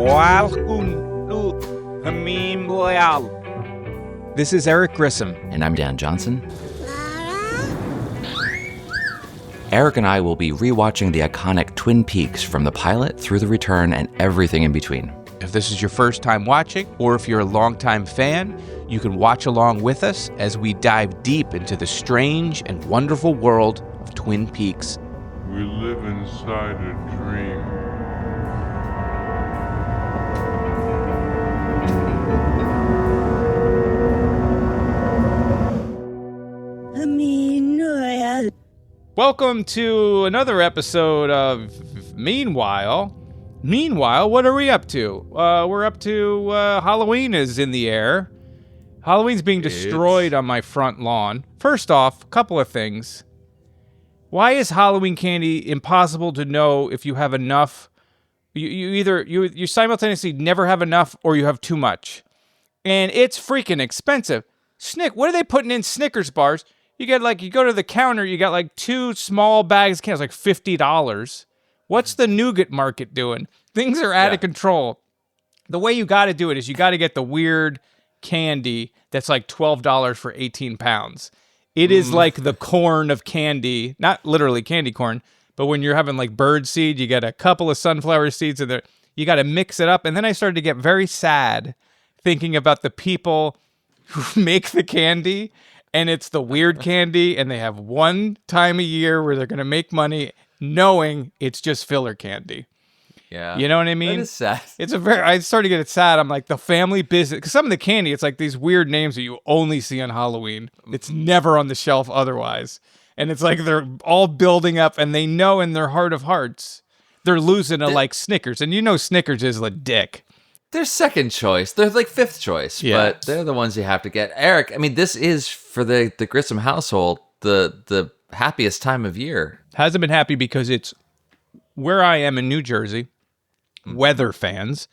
Welcome to Hameen Royale. This is Eric Grissom. And I'm Dan Johnson. Eric and I will be rewatching the iconic Twin Peaks from the pilot through the return and everything in between. If this is your first time watching, or if you're a longtime fan, you can watch along with us as we dive deep into the strange and wonderful world of Twin Peaks. We live inside a dream. Welcome to another episode of Meanwhile. Meanwhile, what are we up to? We're up to Halloween is in the air. Halloween's being destroyed on my front lawn. First off, a couple of things. Why is Halloween candy impossible to know if you have enough? You simultaneously never have enough or you have too much. And it's freaking expensive. What are they putting in Snickers bars? You go to the counter, you got like 2 small bags of candy, it's like $50. What's the nougat market doing? Things are out of control. The way you got to do it is you got to get the weird candy that's like $12 for 18 pounds. It is like the corn of candy, not literally candy corn, but when you're having like bird seed, you get a couple of sunflower seeds in there. You got to mix it up. And then I started to get very sad thinking about the people who make the candy. And it's the weird candy, and they have one time a year where they're going to make money knowing it's just filler candy. Yeah. You know what I mean? That is sad. I started to get sad. I'm like, the family business, because some of the candy, it's like these weird names that you only see on Halloween. It's never on the shelf otherwise. And it's like they're all building up, and they know in their heart of hearts, they're losing to like Snickers. And you know Snickers is a dick. They're second choice. They're like fifth choice, but they're the ones you have to get. Eric, I mean, this is for the Grissom household the happiest time of year. Hasn't been happy because it's where I am in New Jersey. Weather fans,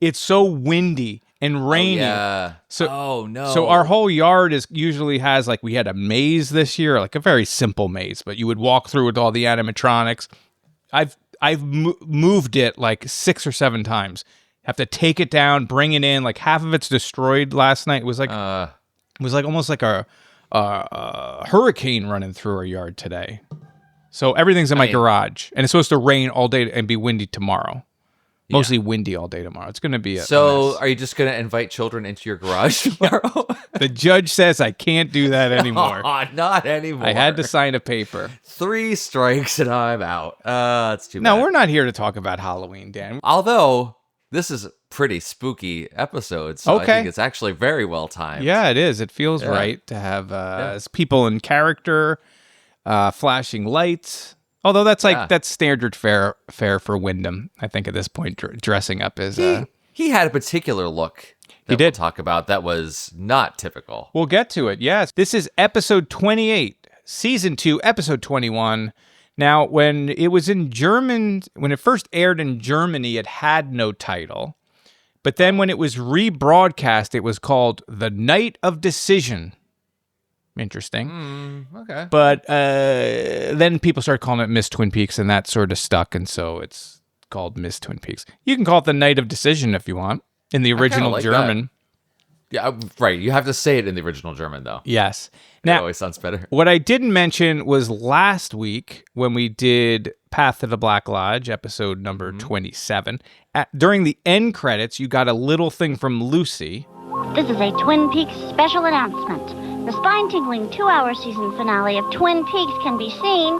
it's so windy and rainy. So our whole yard usually has like, we had a maze this year, like a very simple maze, but you would walk through with all the animatronics. I've moved it like 6 or 7 times. Have to take it down, bring it in. Like half of it's destroyed last night. It was like almost like a hurricane running through our yard today. So everything's in my garage, and it's supposed to rain all day and be windy tomorrow. Mostly windy all day tomorrow. It's going to be a mess. Are you just going to invite children into your garage tomorrow? The judge says I can't do that anymore. Not anymore. I had to sign a paper. 3 strikes and I'm out. That's too bad. No, we're not here to talk about Halloween, Dan. Although this is a pretty spooky episode, so I think it's actually very well timed. Yeah, it is. It feels right to have people in character, flashing lights. Although that's standard fare for Wyndham. I think at this point, dressing up is he had a particular look that we'll talk about that was not typical. We'll get to it. Yes, this is episode 28, season 2, episode 21. Now, when it was in German, when it first aired in Germany, it had no title. But then when it was rebroadcast, it was called The Night of Decision. Interesting. Okay. But then people started calling it Miss Twin Peaks, and that sort of stuck, and so it's called Miss Twin Peaks. You can call it The Night of Decision if you want, in the original German. Yeah, right. You have to say it in the original German, though. Yes. Now, it always sounds better. What I didn't mention was last week when we did Path to the Black Lodge, episode number 27. During the end credits, you got a little thing from Lucy. This is a Twin Peaks special announcement. The spine-tingling 2-hour season finale of Twin Peaks can be seen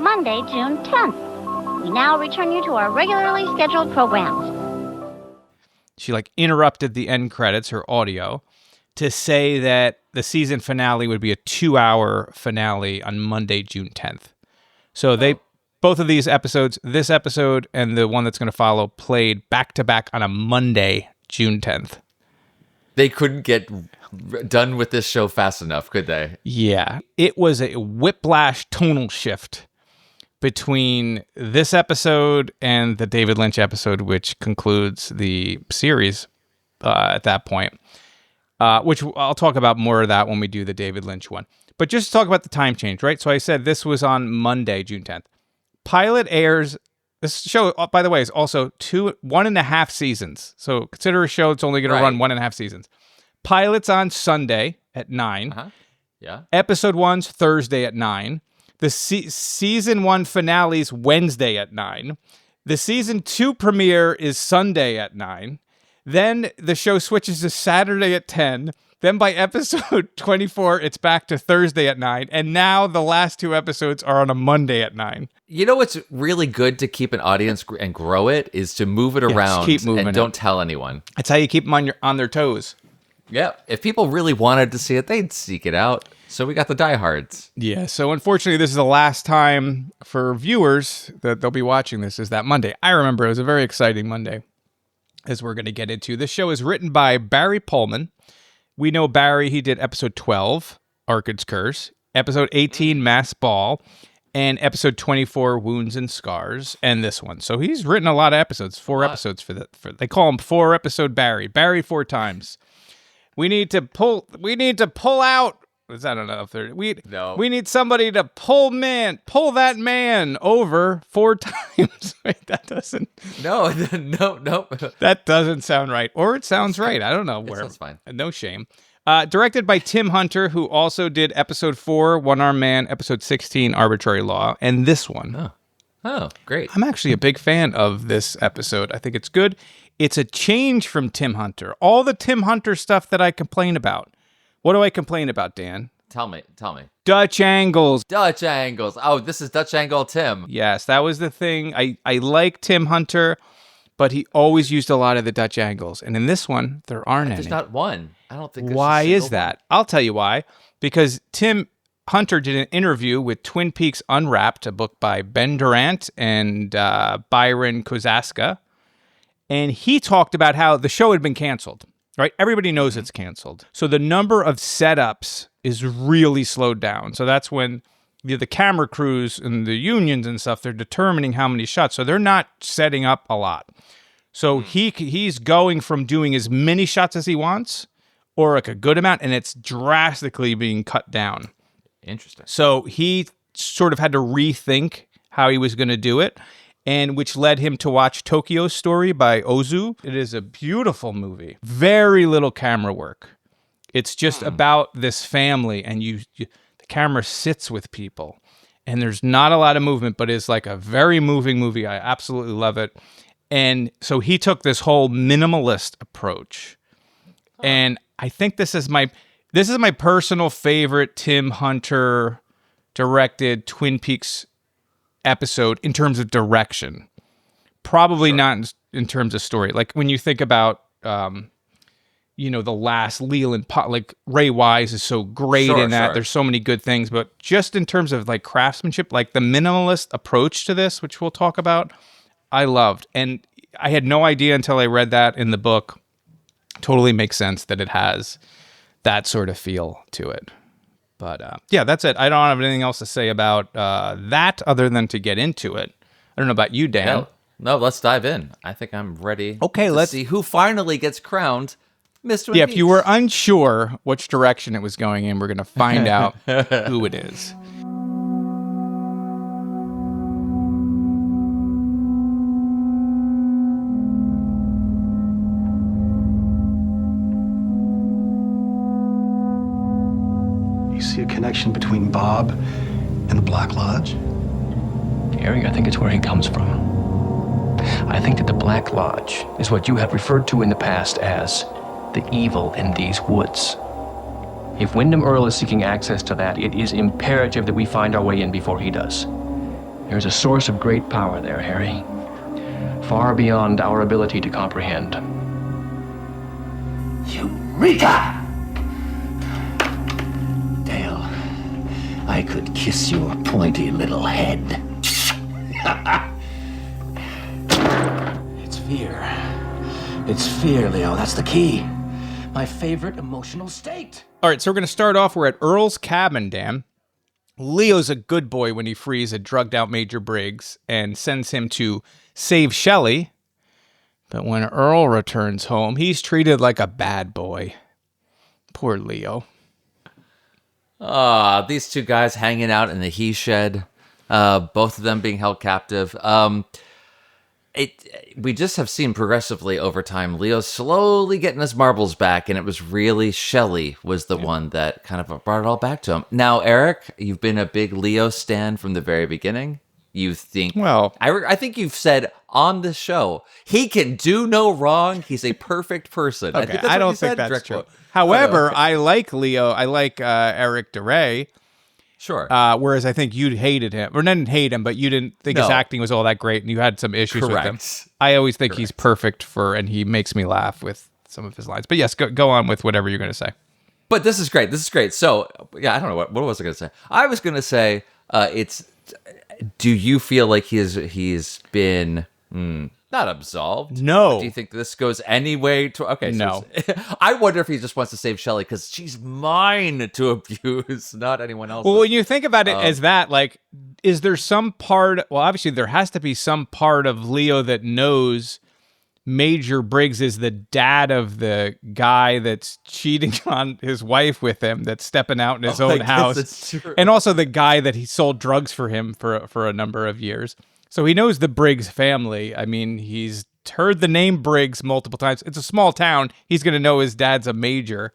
Monday, June 10th. We now return you to our regularly scheduled programs. She interrupted the end credits, her audio, to say that the season finale would be a 2-hour finale on Monday, June 10th. So both of these episodes, this episode and the one that's going to follow, played back-to-back on a Monday, June 10th. They couldn't get done with this show fast enough, could they? Yeah. It was a whiplash tonal shift between this episode and the David Lynch episode, which concludes the series at that point. which I'll talk about more of that when we do the David Lynch one. But just to talk about the time change, right? So I said this was on Monday, June 10th. Pilot airs. This show, by the way, is also 1.5 seasons. So consider a show that's only going to run 1.5 seasons. Pilot's on Sunday at 9. Uh-huh. Yeah. Episode 1's Thursday at 9. The season 1 finale's Wednesday at 9. The season 2 premiere is Sunday at 9. Then the show switches to Saturday at 10. Then by episode 24, it's back to Thursday at 9. And now the last 2 episodes are on a Monday at 9. You know what's really good to keep an audience and grow it is to move it around keep moving and don't tell anyone. That's how you keep them on their toes. Yeah. If people really wanted to see it, they'd seek it out. So we got the diehards. Yeah. So unfortunately, this is the last time for viewers that they'll be watching this is that Monday. I remember it was a very exciting Monday, as we're going to get into. This show is written by Barry Pullman. We know Barry, he did episode 12, Arkad's Curse, episode 18, Mass Ball, and episode 24, Wounds and Scars, and this one. So he's written a lot of episodes, 4 episodes for they call him 4-episode Barry. Barry 4 times. We need to pull out. I don't know if we need somebody to pull that man over 4 times. Wait, that doesn't. No. That doesn't sound right. Or it sounds right. I don't know where. That's fine. No shame. Directed by Tim Hunter, who also did episode 4, One Arm Man, episode 16, Arbitrary Law, and this one. Oh, great. I'm actually a big fan of this episode. I think it's good. It's a change from Tim Hunter. All the Tim Hunter stuff that I complain about. What do I complain about, Dan? Tell me. Dutch angles. Oh, this is Dutch Angle Tim. Yes, that was the thing. I like Tim Hunter, but he always used a lot of the Dutch angles. And in this one, there aren't any. There's not one. I don't think there's Why a single is that? I'll tell you why. Because Tim Hunter did an interview with Twin Peaks Unwrapped, a book by Ben Durant and Byron Kozaska. And he talked about how the show had been canceled. Right? Everybody knows it's canceled. So the number of setups is really slowed down. So that's when the camera crews and the unions and stuff, they're determining how many shots. So they're not setting up a lot. So he's going from doing as many shots as he wants or like a good amount, and it's drastically being cut down. Interesting. So he sort of had to rethink how he was going to do it. And which led him to watch Tokyo Story by Ozu. It is a beautiful movie. Very little camera work. It's just about this family, and the camera sits with people. And there's not a lot of movement, but it's like a very moving movie. I absolutely love it. And so he took this whole minimalist approach. And I think this is my personal favorite Tim Hunter directed Twin Peaks episode in terms of direction. Probably not in terms of story. Like when you think about, the last Leland, like Ray Wise is so great in that. Sure. There's so many good things, but just in terms of like craftsmanship, like the minimalist approach to this, which we'll talk about, I loved. And I had no idea until I read that in the book. Totally makes sense that it has that sort of feel to it. But yeah, that's it. I don't have anything else to say about that other than to get into it. I don't know about you, Dan. No, let's dive in. I think I'm ready. Okay, let's see who finally gets crowned Mr. Yeah, if you were unsure which direction it was going in, we're going to find out who it is. You see a connection between Bob and the Black Lodge? Eric, I think it's where he comes from. I think that the Black Lodge is what you have referred to in the past as the evil in these woods. If Wyndham Earl is seeking access to that, it is imperative that we find our way in before he does. There's a source of great power there, Harry, far beyond our ability to comprehend. Eureka! Dale, I could kiss your pointy little head. It's fear. It's fear, Leo. That's the key. My favorite emotional state. All right, so we're going to start off. We're at Earl's cabin, Dan. Leo's a good boy when he frees a drugged-out Major Briggs and sends him to save Shelley. But when Earl returns home, he's treated like a bad boy. Poor Leo. These two guys hanging out in the he shed, both of them being held captive. We just have seen progressively over time, Leo slowly getting his marbles back, and it was really Shelley was the one that kind of brought it all back to him. Now, Eric, you've been a big Leo stan from the very beginning. You think, well, I think you've said on the show, he can do no wrong. He's a perfect person. Okay, I don't think that's true. However, I like Leo. I like Eric DeRay. Sure. Whereas I think you hated him, or didn't hate him, but you didn't think his acting was all that great, and you had some issues with him. I always think he's perfect and he makes me laugh with some of his lines. But yes, go on with whatever you're going to say. But this is great. This is great. So, yeah, I don't know. What was I going to say? I was going to say, do you feel like he's been not absolved? No. Do you think this goes any way to... Okay, no. So I wonder if he just wants to save Shelley because she's mine to abuse, not anyone else. Well, when you think about it as that, like, is there some part... Well, obviously, there has to be some part of Leo that knows Major Briggs is the dad of the guy that's cheating on his wife with him, that's stepping out in his own house. That's true. And also the guy that he sold drugs for him for a number of years. So he knows the Briggs family. I mean, he's heard the name Briggs multiple times. It's a small town. He's going to know his dad's a major.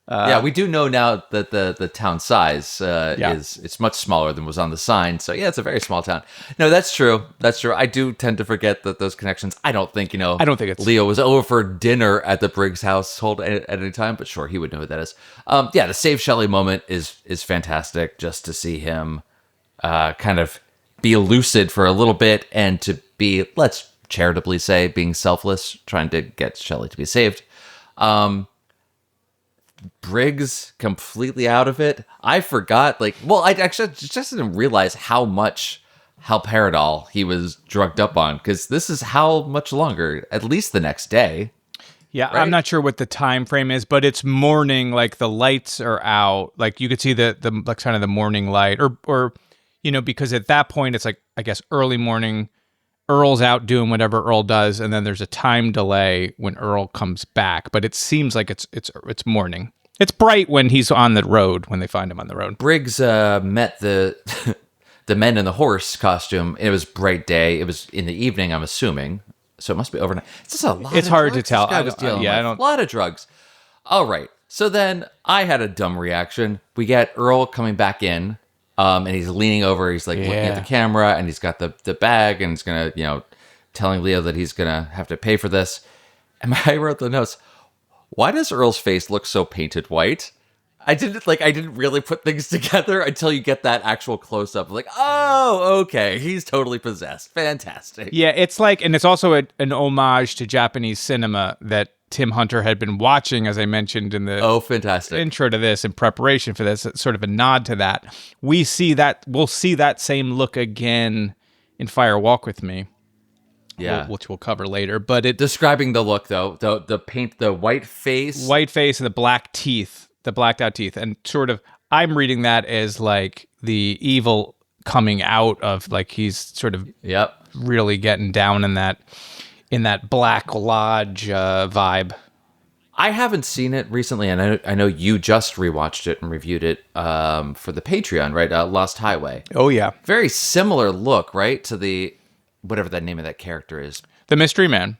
Yeah, we do know now that the town size it's much smaller than was on the sign. So yeah, it's a very small town. No, that's true. That's true. I do tend to forget that those connections. I don't think it's Leo was over for dinner at the Briggs household at any time, but sure, he would know who that is. Yeah, the Save Shelley moment is fantastic. Just to see him kind of be lucid for a little bit and to be, let's charitably say, being selfless, trying to get Shelley to be saved. Briggs completely out of it. I forgot, I actually just didn't realize how much haloperidol he was drugged up on, because this is how much longer, at least the next day. Yeah, right? I'm not sure what the time frame is, but it's morning, like the lights are out. Like you could see the like kind of the morning light or because at that point it's like, I guess, early morning. Earl's out doing whatever Earl does, and then there's a time delay when Earl comes back. But it seems like it's morning. It's bright when he's on the road, when they find him on the road. Briggs met the men in the horse costume. It was bright day. It was in the evening, I'm assuming. So it must be overnight. It's just a lot. It's of hard drugs to tell. This guy was dealing with. A lot of drugs. All right. So then I had a dumb reaction. We get Earl coming back in. And he's leaning over, he's like looking at the camera, and he's got the bag, and he's gonna, telling Leo that he's gonna have to pay for this. And I wrote the notes, why does Earl's face look so painted white? I didn't really put things together until you get that actual close up. Like, oh, okay, he's totally possessed. Fantastic. Yeah, it's like, and it's also an homage to Japanese cinema that Tim Hunter had been watching, as I mentioned in the fantastic intro to this in preparation for this. It's sort of a nod to that. We'll see that same look again in Fire Walk with Me. Yeah, which we'll cover later. But describing the look though, the paint, the white face and the black teeth, the blacked out teeth, and sort of I'm reading that as like the evil coming out of, like, he's sort of really getting down in that Black Lodge vibe. I haven't seen it recently, and I know you just rewatched it and reviewed it for the Patreon, right? Lost Highway. Oh, yeah. Very similar look, right? To the, whatever the name of that character is. The Mystery Man.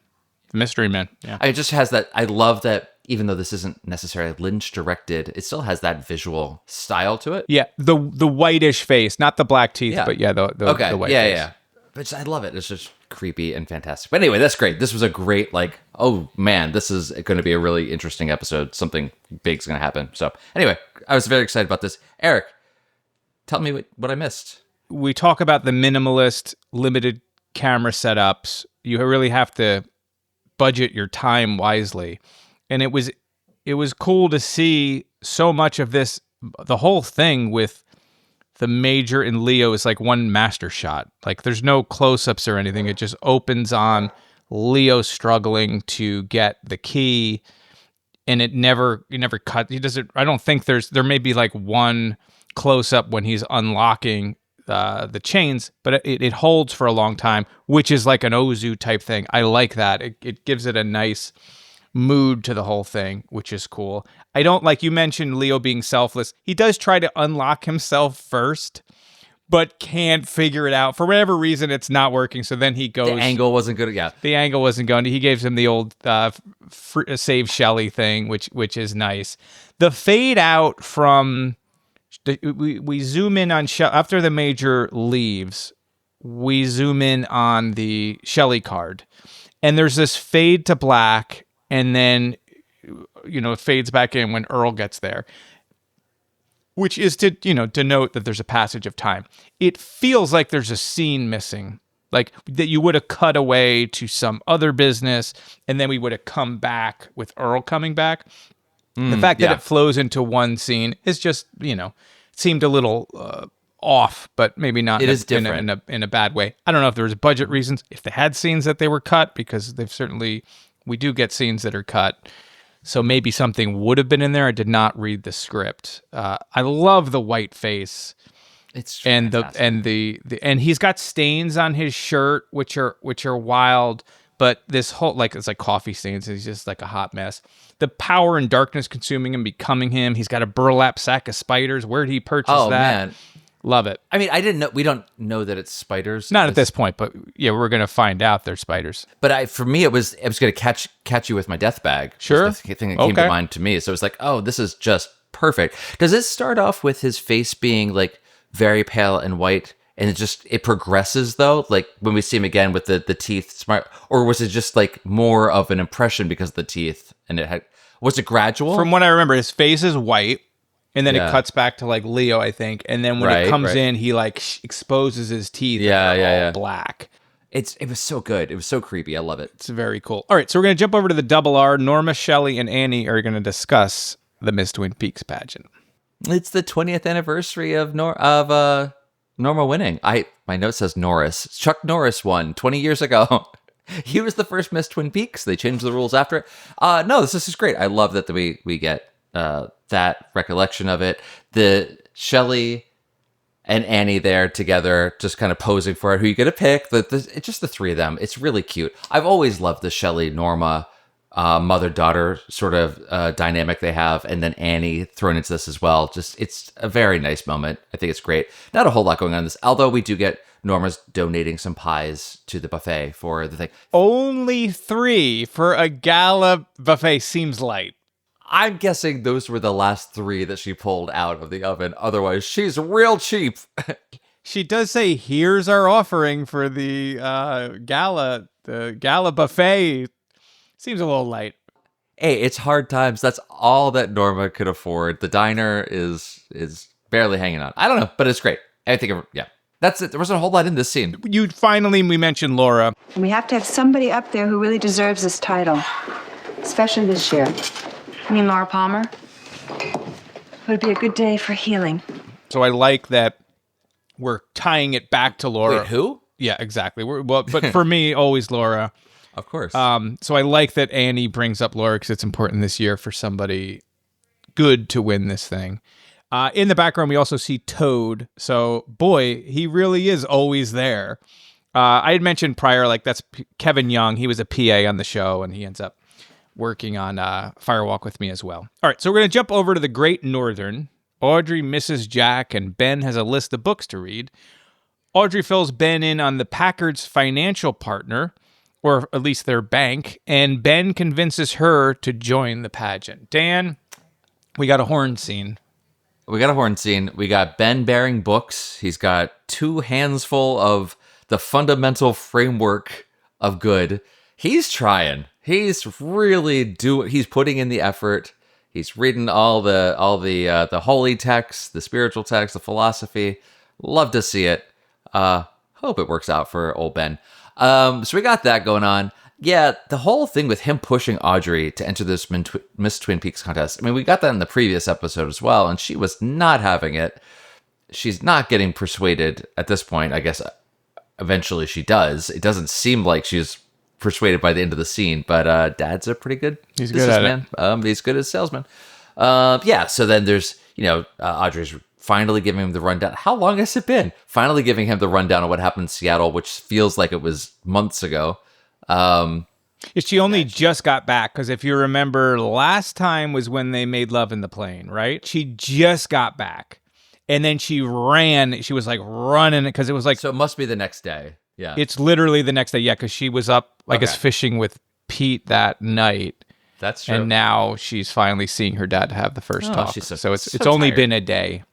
The Mystery Man, yeah. It just has that, I love that, even though this isn't necessarily Lynch directed, it still has that visual style to it. Yeah, the whitish face, not the black teeth, but the white face. Yeah. But I love it. It's just creepy and fantastic. But anyway, that's great. This was a great, oh man, this is going to be a really interesting episode. Something big's going to happen. So anyway, I was very excited about this. Eric, tell me what I missed. We talk about the minimalist, limited camera setups. You really have to budget your time wisely. And it was cool to see so much of this, the whole thing with the Major and Leo is like one master shot. Like there's no close-ups or anything. It just opens on Leo struggling to get the key, and it never cut. He doesn't. I don't think there may be like one close-up when he's unlocking the chains, but it holds for a long time, which is like an Ozu type thing. I like that. It gives it a nice mood to the whole thing, which is cool. I don't like you mentioned Leo being selfless. He does try to unlock himself first, but can't figure it out. For whatever reason, it's not working. So then he goes... The angle wasn't good. Yeah. The angle wasn't going. He gives him the old save Shelley thing, which is nice. The fade out from... We zoom in on... After the Major leaves, we zoom in on the Shelley card. And there's this fade to black, and then, it fades back in when Earl gets there, which is to, denote that there's a passage of time. It feels like there's a scene missing, like that you would have cut away to some other business, and then we would have come back with Earl coming back. The fact that it flows into one scene is just, seemed a little off, but maybe not in a bad way. I don't know if there was budget reasons, if they had scenes that they were cut, because we do get scenes that are cut. So maybe something would have been in there. I did not read the script. I love the white face. It's fantastic. And he's got stains on his shirt, which are wild. But this whole it's like coffee stains. He's just like a hot mess. The power and darkness consuming him, becoming him. He's got a burlap sack of spiders. Where did he purchase that? Man. Love it. I mean, I didn't know. We don't know that it's spiders. Not at this point, but yeah, we're gonna find out they're spiders. But for me, it was gonna catch you with my death bag. Sure. Was the thing that came to mind to me. So it was like, oh, this is just perfect. Does it start off with his face being like very pale and white, and it progresses though? Like when we see him again with the teeth, smart, or was it just like more of an impression because of the teeth? And was it gradual? From what I remember, his face is white. And then it cuts back to like Leo, I think. And then when it comes in, he like exposes his teeth. All black. It was so good. It was so creepy. I love it. It's very cool. All right, so we're going to jump over to the double R. Norma, Shelley, and Annie are going to discuss the Miss Twin Peaks pageant. It's the 20th anniversary of Norma winning. My note says Norris. Chuck Norris won 20 years ago. He was the first Miss Twin Peaks. They changed the rules after it. No, this is great. I love that we get that recollection of it. The Shelley and Annie there together, just kind of posing for it. Who you gonna pick? It's just the three of them. It's really cute. I've always loved the Shelley Norma mother-daughter sort of dynamic they have, and then Annie thrown into this as well. Just it's a very nice moment. I think it's great. Not a whole lot going on in this, although we do get Norma's donating some pies to the buffet for the thing. Only 3 for a gala buffet seems light. I'm guessing those were the last 3 that she pulled out of the oven. Otherwise, she's real cheap. She does say, "Here's our offering for the gala buffet." Seems a little light. Hey, it's hard times. That's all that Norma could afford. The diner is barely hanging on. I don't know, but it's great. I think, that's it. There wasn't a whole lot in this scene. We mentioned Laura. We have to have somebody up there who really deserves this title, especially this year. You mean Laura Palmer? It would be a good day for healing. So I like that we're tying it back to Laura. Wait, who? Yeah, exactly. But for me, always Laura. Of course. So I like that Annie brings up Laura because it's important this year for somebody good to win this thing. In the background, we also see Toad. So, boy, he really is always there. I had mentioned prior, that's Kevin Young. He was a PA on the show, and he ends up working on Firewalk with Me as well. All right, so we're going to jump over to the Great Northern. Audrey misses Jack, and Ben has a list of books to read. Audrey fills Ben in on the Packard's financial partner, or at least their bank, and Ben convinces her to join the pageant. Dan, we got a horn scene. We got Ben bearing books. He's got 2 hands full of the fundamental framework of good. He's trying. He's really he's putting in the effort. He's reading all the holy texts, the spiritual texts, the philosophy. Love to see it. Hope it works out for old Ben. So we got that going on. Yeah, the whole thing with him pushing Audrey to enter this Miss Twin Peaks contest. I mean, we got that in the previous episode as well, and she was not having it. She's not getting persuaded at this point. I guess eventually she does. It doesn't seem like she's persuaded by the end of the scene, but Dad's a pretty good businessman. He's good as salesman. So then there's, Audrey's finally giving him the rundown. How long has it been? Finally giving him the rundown of what happened in Seattle, which feels like it was months ago. She only just got back, because if you remember, last time was when they made love in the plane, right? She just got back. And then she ran. She was like running because it was like. So it must be the next day. Yeah. It's literally the next day. Yeah, because she was up, I guess, Okay. fishing with Pete that night. That's true. And now she's finally seeing her dad have the first talk. She's so it's so only tired. been a day.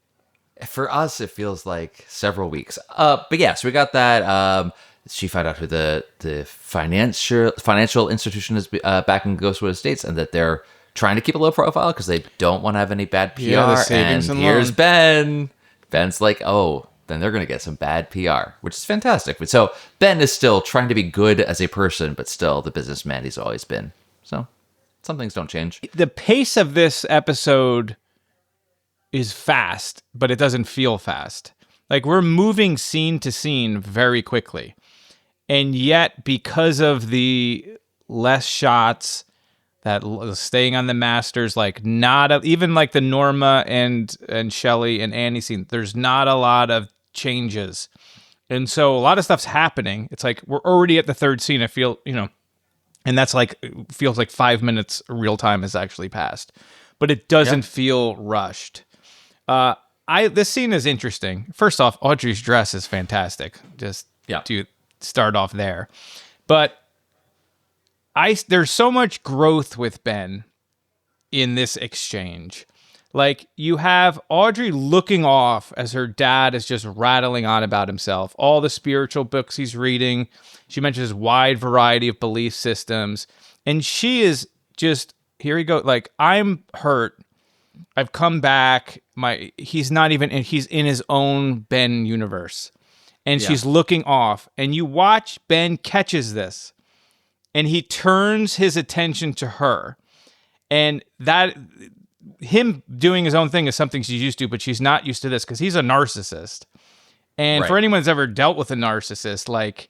For us, it feels like several weeks. But yeah, so we got that. She found out who the financial institution is back in Ghostwood Estates, and that they're trying to keep a low profile because they don't want to have any bad PR. Yeah, the savings and here's loan. Ben. Ben's like, oh, then they're going to get some bad PR, which is fantastic. But so Ben is still trying to be good as a person, but still the businessman he's always been. So some things don't change. The pace of this episode is fast, but it doesn't feel fast. Like, we're moving scene to scene very quickly. And yet, because of the less shots, that staying on the masters, like even like the Norma and Shelley and Annie scene, there's not a lot of changes. And so a lot of stuff's happening. It's like we're already at the third scene. I feel, and that's like, it feels like 5 minutes real time has actually passed, but it doesn't feel rushed. This scene is interesting. First off, Audrey's dress is fantastic. Just to start off there. But there's so much growth with Ben in this exchange. Like, you have Audrey looking off as her dad is just rattling on about himself, all the spiritual books he's reading. She mentions his wide variety of belief systems. And she is just, here we go, like, I'm hurt. I've come back. He's in his own Ben universe. And she's looking off. And you watch Ben catches this. And he turns his attention to her. And that, him doing his own thing is something she's used to, but she's not used to this because he's a narcissist. And for anyone that's ever dealt with a narcissist, like,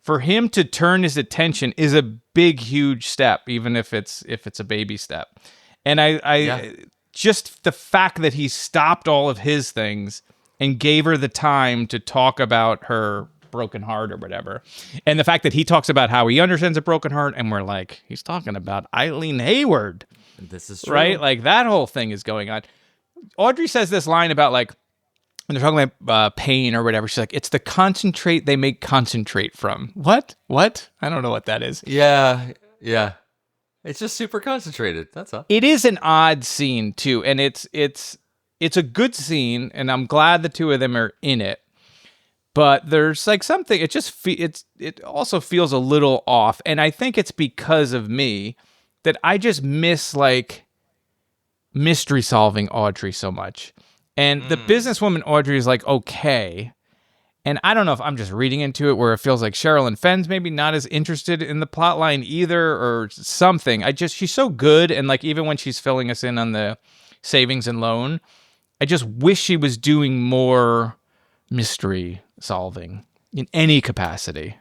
for him to turn his attention is a big, huge step, even if it's a baby step. And I just the fact that he stopped all of his things and gave her the time to talk about her broken heart or whatever. And the fact that he talks about how he understands a broken heart, and we're like, he's talking about Eileen Hayward. This is true. Right? Like, that whole thing is going on. Audrey says this line about, like, when they're talking about pain or whatever, she's like, it's the concentrate they make concentrate from. What? I don't know what that is. Yeah. It's just super concentrated. That's all. It is an odd scene too, and it's a good scene, and I'm glad the two of them are in it. But there's like something. It also feels a little off, and I think it's because of me that I just miss, like, mystery solving Audrey so much. And the businesswoman Audrey is like, okay. And I don't know if I'm just reading into it where it feels like Sherilyn Fenn's maybe not as interested in the plot line either, or something. She's so good. And, like, even when she's filling us in on the savings and loan, I just wish she was doing more mystery solving in any capacity.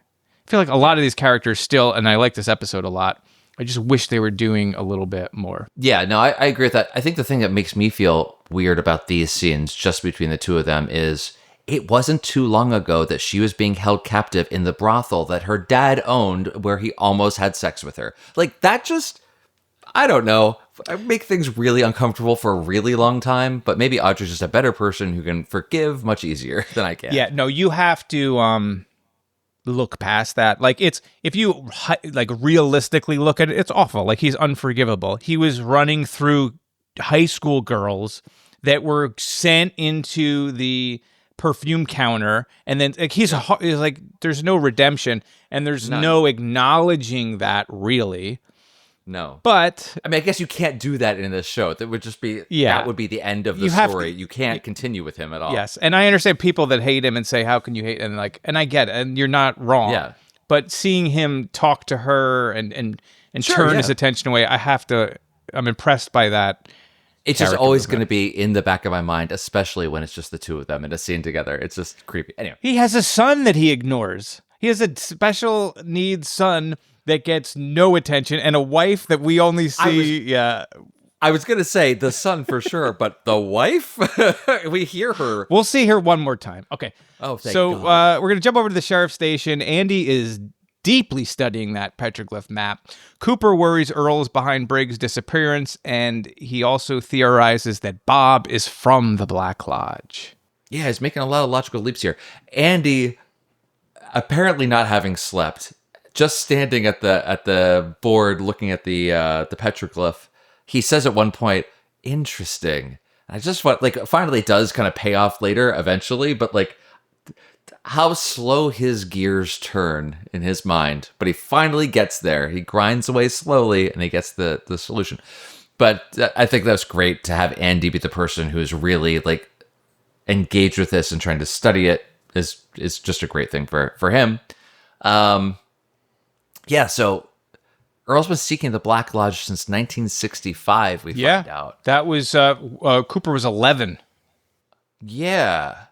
I feel like a lot of these characters still, and I like this episode a lot, I just wish they were doing a little bit more. Yeah, no, I agree with that. I think the thing that makes me feel weird about these scenes just between the two of them is it wasn't too long ago that she was being held captive in the brothel that her dad owned, where he almost had sex with her. Like, that just, I don't know, make things really uncomfortable for a really long time, but maybe Audrey's just a better person who can forgive much easier than I can. Yeah, no, you have to look past that. Like, if you like realistically look at it, it's awful. Like, he's unforgivable. He was running through high school girls that were sent into the perfume counter, and then, like, he's like, there's no redemption, and there's no acknowledging that, really. No. But I mean, I guess you can't do that in this show. That would just be, that would be the end of the story. You can't continue with him at all. Yes. And I understand people that hate him and say, how can you hate him? And I get it. And you're not wrong. Yeah. But seeing him talk to her and turn his attention away, I'm impressed by that. It's just always going to be in the back of my mind, especially when it's just the two of them in a scene together. It's just creepy. Anyway. He has a son that he ignores. He has a special needs son that gets no attention, and a wife that we only see. I was going to say the son for sure, but the wife? We hear her. We'll see her one more time. Okay. Oh, thank God. So we're going to jump over to the sheriff's station. Andy is deeply studying that petroglyph map. Cooper worries Earl is behind Briggs' disappearance, and he also theorizes that Bob is from the Black Lodge. Yeah, he's making a lot of logical leaps here. Andy, apparently not having slept, just standing at the board looking at the petroglyph, he says at one point, "Interesting." I just want, like, finally it does kind of pay off later eventually, but like how slow his gears turn in his mind. But he finally gets there. He grinds away slowly and he gets the solution. But I think that's great to have Andy be the person who is really like engaged with this and trying to study it is just a great thing for him. Yeah, so Earl's been seeking the Black Lodge since 1965, we find out. That was, Cooper was 11. Yeah.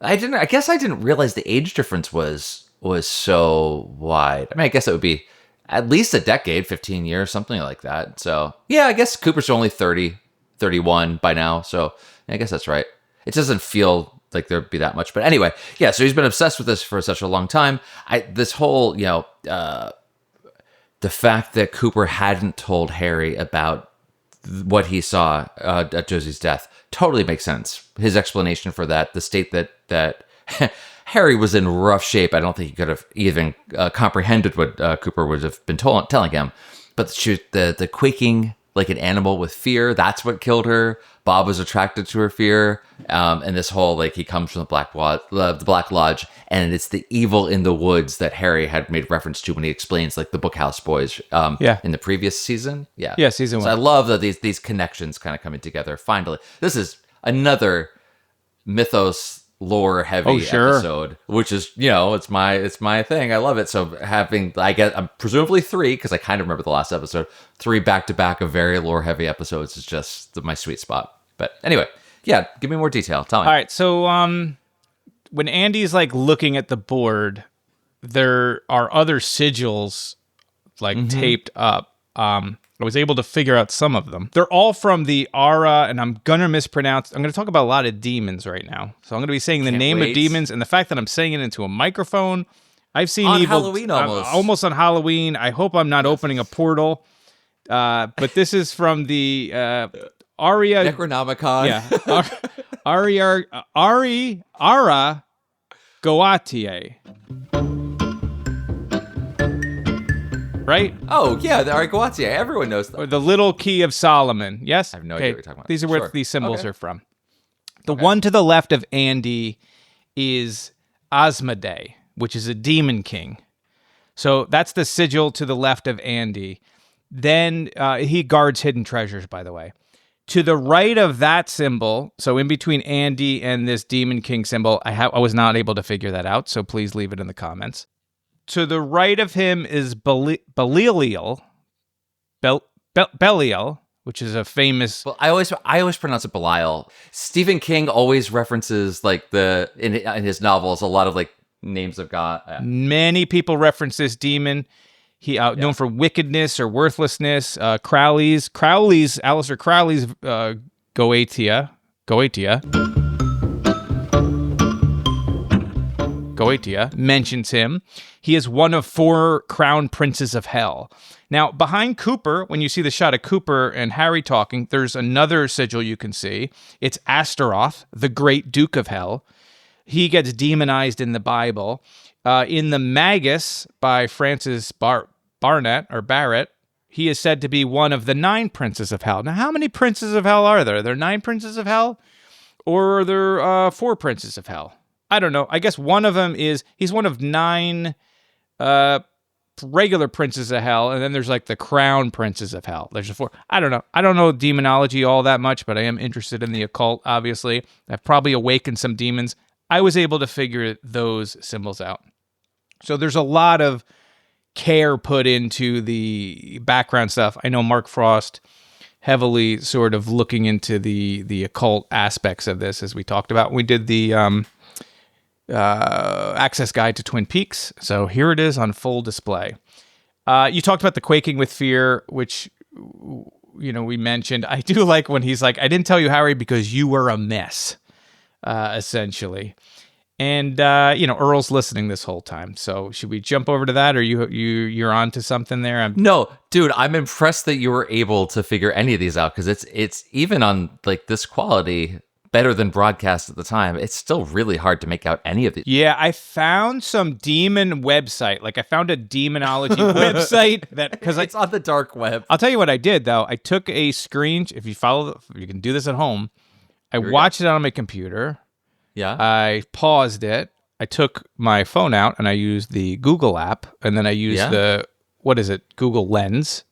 I guess I didn't realize the age difference was so wide. I mean, I guess it would be at least a decade, 15 years, something like that. So, yeah, I guess Cooper's only 30, 31 by now. So, I guess that's right. It doesn't feel like there'd be that much. But anyway, yeah, so he's been obsessed with this for such a long time. This whole, the fact that Cooper hadn't told Harry about what he saw at Josie's death totally makes sense. His explanation for that, the state that Harry was in rough shape. I don't think he could have even comprehended what Cooper would have been telling him. But the quaking like an animal with fear, that's what killed her. Bob was attracted to her fear. And this whole, like, he comes from the Black Lodge, and it's the evil in the woods that Harry had made reference to when he explains, like, the Bookhouse Boys in the previous season. Yeah, season 1. I love that these connections kind of coming together finally. This is another mythos lore heavy episode, which is, it's my thing. I love it. So having, I guess, presumably 3, because I kind of remember the last episode, 3 back-to-back of very lore heavy episodes is just my sweet spot. But anyway, yeah, give me more detail. Tell me. All right, so when Andy's like looking at the board, there are other sigils like taped up. I was able to figure out some of them. They're all from the Ara, and I'm going to mispronounce. I'm going to talk about a lot of demons right now. So I'm going to be saying the name of demons, and the fact that I'm saying it into a microphone. I've seen on evil Halloween almost. Almost on Halloween. I hope I'm not opening a portal. But this is from the Aria Necronomicon. Yeah. Ara Goatie. Right? Oh, yeah, the Arguatia. Everyone knows that. Or the little key of Solomon. Yes? I have no idea what you're talking about. These are where these symbols are from. The one to the left of Andy is Asmodee, which is a demon king. So that's the sigil to the left of Andy. Then he guards hidden treasures, by the way. To the right of that symbol, so in between Andy and this demon king symbol, I was not able to figure that out, so please leave it in the comments. To the right of him is Belial, which is a famous. Well, I always pronounce it Belial. Stephen King always references like in his novels a lot of like names of God. Yeah. Many people reference this demon. He known for wickedness or worthlessness. Alistair Crowley's Goetia mentions him. He is one of 4 crown princes of hell. Now, behind Cooper, when you see the shot of Cooper and Harry talking, there's another sigil you can see. It's Astaroth, the great Duke of Hell. He gets demonized in the Bible. In the Magus by Francis Barrett, he is said to be one of the 9 princes of hell. Now, how many princes of hell are there? Are there 9 princes of hell? Or are there 4 princes of hell? I don't know. I guess one of them he's one of 9 regular princes of hell, and then there's like the crown princes of hell. There's 4. I don't know. I don't know demonology all that much, but I am interested in the occult, obviously. I've probably awakened some demons. I was able to figure those symbols out. So there's a lot of care put into the background stuff. I know Mark Frost heavily sort of looking into the occult aspects of this, as we talked about. We did the access guide to Twin Peaks. So here it is on full display. You talked about the quaking with fear, which, we mentioned. I do like when he's like, I didn't tell you, Harry, because you were a mess, essentially. And Earl's listening this whole time. So should we jump over to that, or you're on to something there? No, dude, I'm impressed that you were able to figure any of these out, because it's even on like this quality, better than broadcast at the time. It's still really hard to make out any of these. Yeah, I found some demon website. Like I found a demonology website because it's on the dark web. I'll tell you what I did though. I took a screen. If you can do this at home. I watched it on my computer. Yeah. I paused it. I took my phone out and I used the Google app, and then I used Google Lens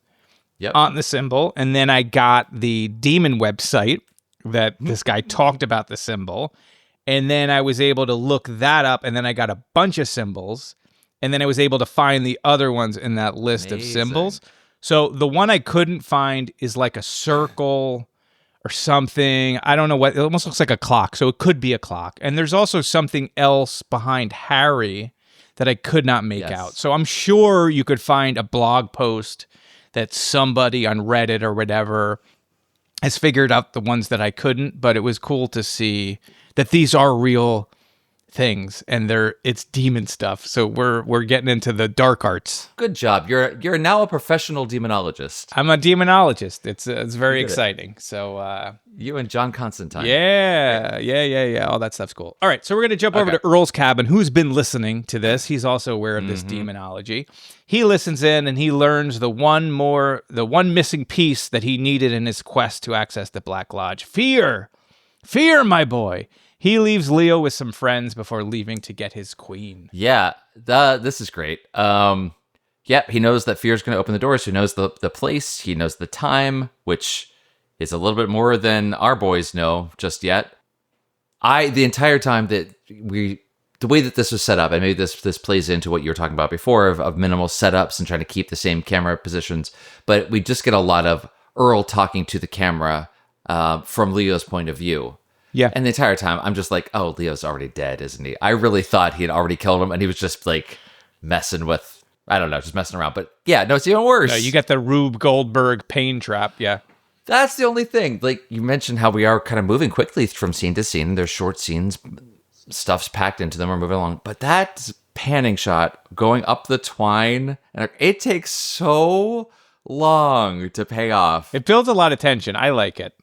on the symbol, and then I got the demon website that this guy talked about the symbol, and then I was able to look that up, and then I got a bunch of symbols, and then I was able to find the other ones in that list of symbols. So the one I couldn't find is like a circle or something. I don't know what. It almost looks like a clock, so it could be a clock. And there's also something else behind Harry that I could not make out. So I'm sure you could find a blog post that somebody on Reddit or whatever has figured out the ones that I couldn't, but it was cool to see that these are real things, and it's demon stuff. So we're getting into the dark arts. Good job. You're now a professional demonologist. I'm a demonologist. It's very exciting. So you and John Constantine. Yeah. All that stuff's cool. All right, so we're gonna jump over to Earl's cabin, who's been listening to this. He's also aware of this demonology. He listens in and he learns the one missing piece that he needed in his quest to access the Black Lodge. Fear, my boy. He leaves Leo with some friends before leaving to get his queen. Yeah, this is great. He knows that Fear's going to open the door, so he knows the place, he knows the time, which is a little bit more than our boys know just yet. The entire time that the way that this was set up, and maybe this plays into what you were talking about before of minimal setups and trying to keep the same camera positions, but we just get a lot of Earl talking to the camera from Leo's point of view. Yeah. And the entire time, I'm just like, oh, Leo's already dead, isn't he? I really thought he had already killed him, and he was just like messing around. But yeah, no, it's even worse. No, you got the Rube Goldberg pain trap. Yeah. That's the only thing. Like, you mentioned how we are kind of moving quickly from scene to scene. There's short scenes, stuff's packed into them, we're moving along. But that panning shot going up the twine, and it takes so long to pay off. It builds a lot of tension. I like it.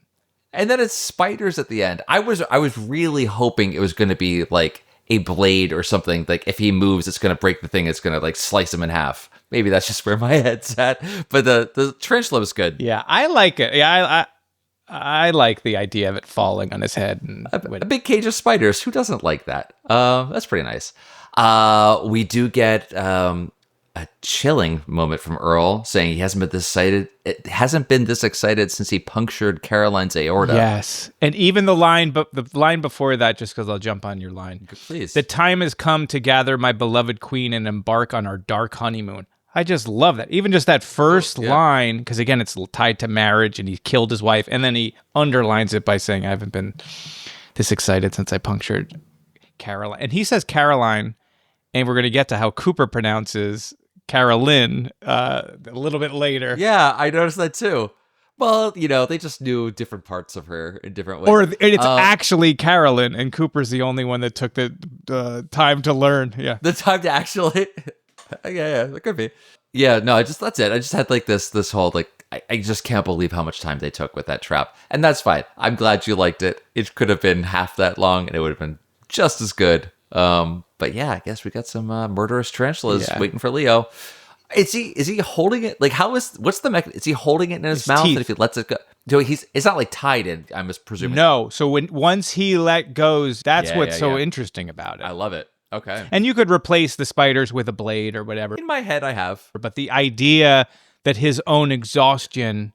And then it's spiders at the end. I was really hoping it was going to be like a blade or something. Like if he moves, it's going to break the thing. It's going to like slice him in half. Maybe that's just where my head's at. But the tarantula was good. Yeah, I like it. Yeah, I like the idea of it falling on his head. And a big cage of spiders. Who doesn't like that? That's pretty nice. We do get a chilling moment from Earl saying he hasn't been this excited since he punctured Caroline's aorta. Yes. And even the line before that, just because I'll jump on your line. Please. The time has come to gather my beloved queen and embark on our dark honeymoon. I just love that. Even just that first line, because again, it's tied to marriage and he killed his wife. And then he underlines it by saying, I haven't been this excited since I punctured Caroline. And he says Caroline, and we're going to get to how Cooper pronounces Carolyn a little bit later. Yeah, I noticed that too. Well, they just knew different parts of her in different ways. Or it's actually Carolyn, and Cooper's the only one that took the time to learn. Yeah. The time to actually... yeah, that could be. Yeah, no, that's it. I just had like this whole like, I just can't believe how much time they took with that trap. And that's fine. I'm glad you liked it. It could have been half that long and it would have been just as good. But yeah, I guess we got some murderous tarantulas waiting for Leo. Is he holding it? Like, what's the mechanism? Is he holding it in his mouth? Teeth. And if he lets it go, it's not like tied in, I'm just presuming. No. So once he let goes, that's what's so interesting about it. I love it. Okay. And you could replace the spiders with a blade or whatever. In my head, I have. But the idea that his own exhaustion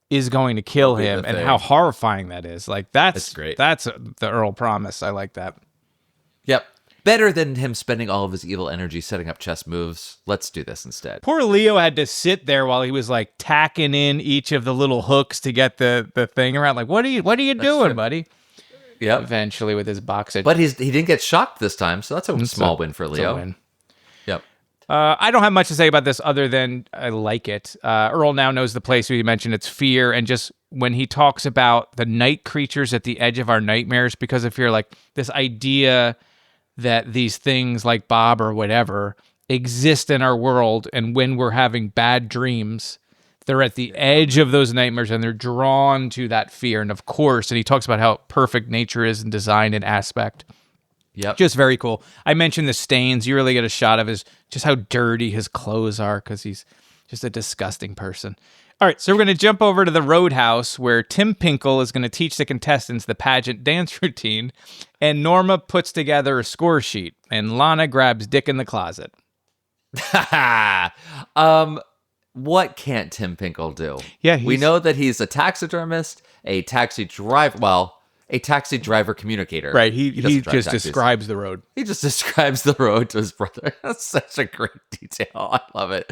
is going to kill him and how horrifying that is. Like, that's great. That's the Earl promise. I like that. Yep. Better than him spending all of his evil energy setting up chess moves. Let's do this instead. Poor Leo had to sit there while he was like tacking in each of the little hooks to get the thing around. Like, what are you doing, buddy? Yep. Eventually with his box. But he didn't get shocked this time, so that's a small win for Leo. Win. Yep. I don't have much to say about this other than I like it. Earl now knows the place we mentioned. It's fear. And just when he talks about the night creatures at the edge of our nightmares because of fear, like this idea that these things like Bob or whatever exist in our world, and when we're having bad dreams, they're at the edge of those nightmares and they're drawn to that fear. And of course, and he talks about how perfect nature is in design and aspect. Yep. Just very cool. I mentioned the stains. You really get a shot of just how dirty his clothes are because he's just a disgusting person. All right, so we're going to jump over to the Roadhouse where Tim Pinkle is going to teach the contestants the pageant dance routine, and Norma puts together a score sheet, and Lana grabs Dick in the closet. What can't Tim Pinkle do? Yeah, we know that he's a taxidermist, a taxi driver communicator. Right, he doesn't drive just taxis. describes the road. He just describes the road to his brother. That's such a great detail. I love it.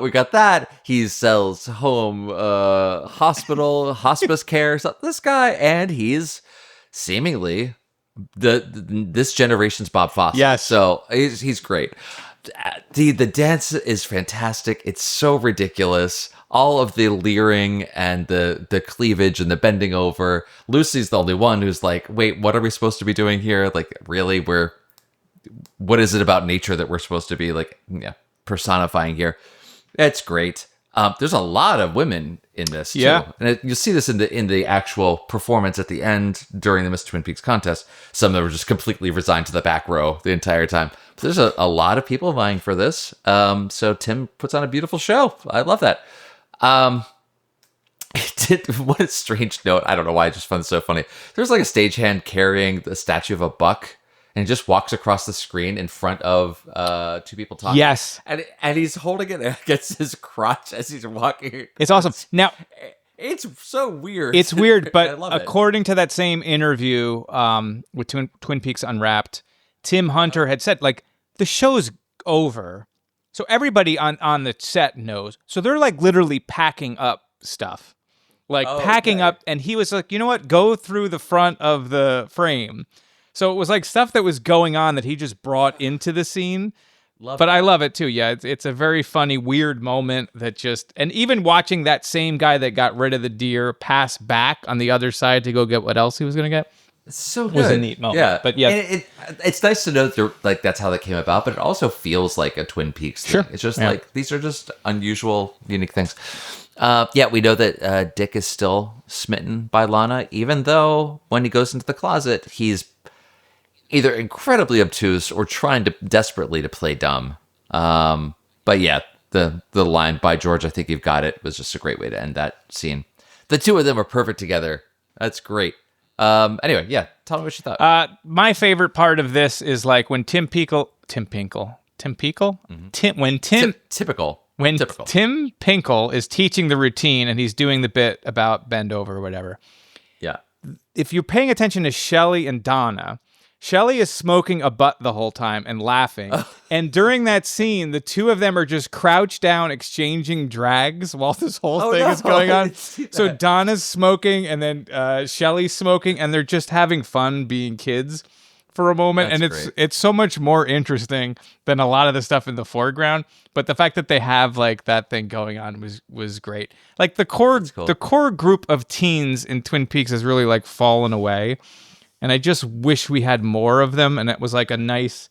We got that. He sells home hospice care. So this guy, and he's seemingly this generation's Bob Fosse. Yes. So he's great. The dance is fantastic. It's so ridiculous. All of the leering and the cleavage and the bending over. Lucy's the only one who's like, wait, what are we supposed to be doing here? Like, really? What is it about nature that we're supposed to be like personifying here? It's great. There's a lot of women in this too. Yeah. And you see this in the actual performance at the end during the Miss Twin Peaks contest. Some that were just completely resigned to the back row the entire time. But there's a lot of people vying for this. So Tim puts on a beautiful show. I love that. What a strange note. I don't know why I just found it so funny. There's like a stagehand carrying the statue of a buck and just walks across the screen in front of two people talking. Yes. And he's holding it against his crotch as he's walking. It's awesome. Now, it's so weird. it's weird, I but love it. according to that same interview with Twin Peaks Unwrapped, Tim Hunter had said, like, the show's over. So everybody on the set knows. So they're like literally packing up stuff. Packing up, and he was like, you know what? Go through the front of the frame. So it was like stuff that was going on that he just brought into the scene. I love it too. Yeah, it's a very funny, weird moment that and even watching that same guy that got rid of the deer pass back on the other side to go get what else he was going to get. It's so good. Was a neat moment. Yeah. But yeah. And it's nice to know that that's how that came about, but it also feels like a Twin Peaks thing. Sure. It's just like, these are just unusual, unique things. We know that Dick is still smitten by Lana, even though when he goes into the closet, he's either incredibly obtuse or trying desperately to play dumb. But yeah, the line, "By George, I think you've got it," was just a great way to end that scene. The two of them are perfect together. That's great. Anyway, yeah, tell me what you thought. My favorite part of this is like when Typical. Tim Pinkle is teaching the routine and he's doing the bit about bend over or whatever. Yeah. If you're paying attention to Shelley and Donna, Shelley is smoking a butt the whole time and laughing. And during that scene, the two of them are just crouched down exchanging drags while this whole thing is going on. So Donna's smoking and then Shelley's smoking, and they're just having fun being kids for a moment. That's great. It's so much more interesting than a lot of the stuff in the foreground. But the fact that they have like that thing going on was great. Like the core group of teens in Twin Peaks has really like fallen away. And I just wish we had more of them, and it was like a nice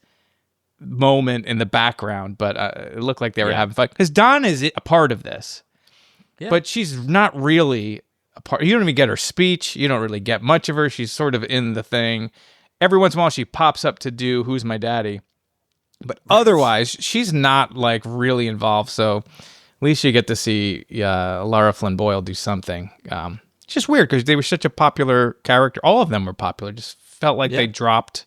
moment in the background, but it looked like they were having fun. Because Dawn is a part of this, but she's not really a part. You don't even get her speech. You don't really get much of her. She's sort of in the thing. Every once in a while, she pops up to do Who's My Daddy? But otherwise, she's not like really involved. So at least you get to see Lara Flynn Boyle do something. It's just weird because they were such a popular character. All of them were popular. Just felt like they dropped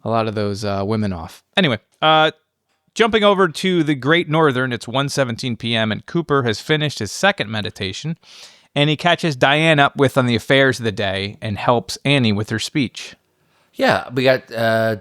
a lot of those women off. Anyway, jumping over to the Great Northern, it's 1:17 p.m. and Cooper has finished his second meditation, and he catches Diane up on the affairs of the day and helps Annie with her speech. Yeah, we got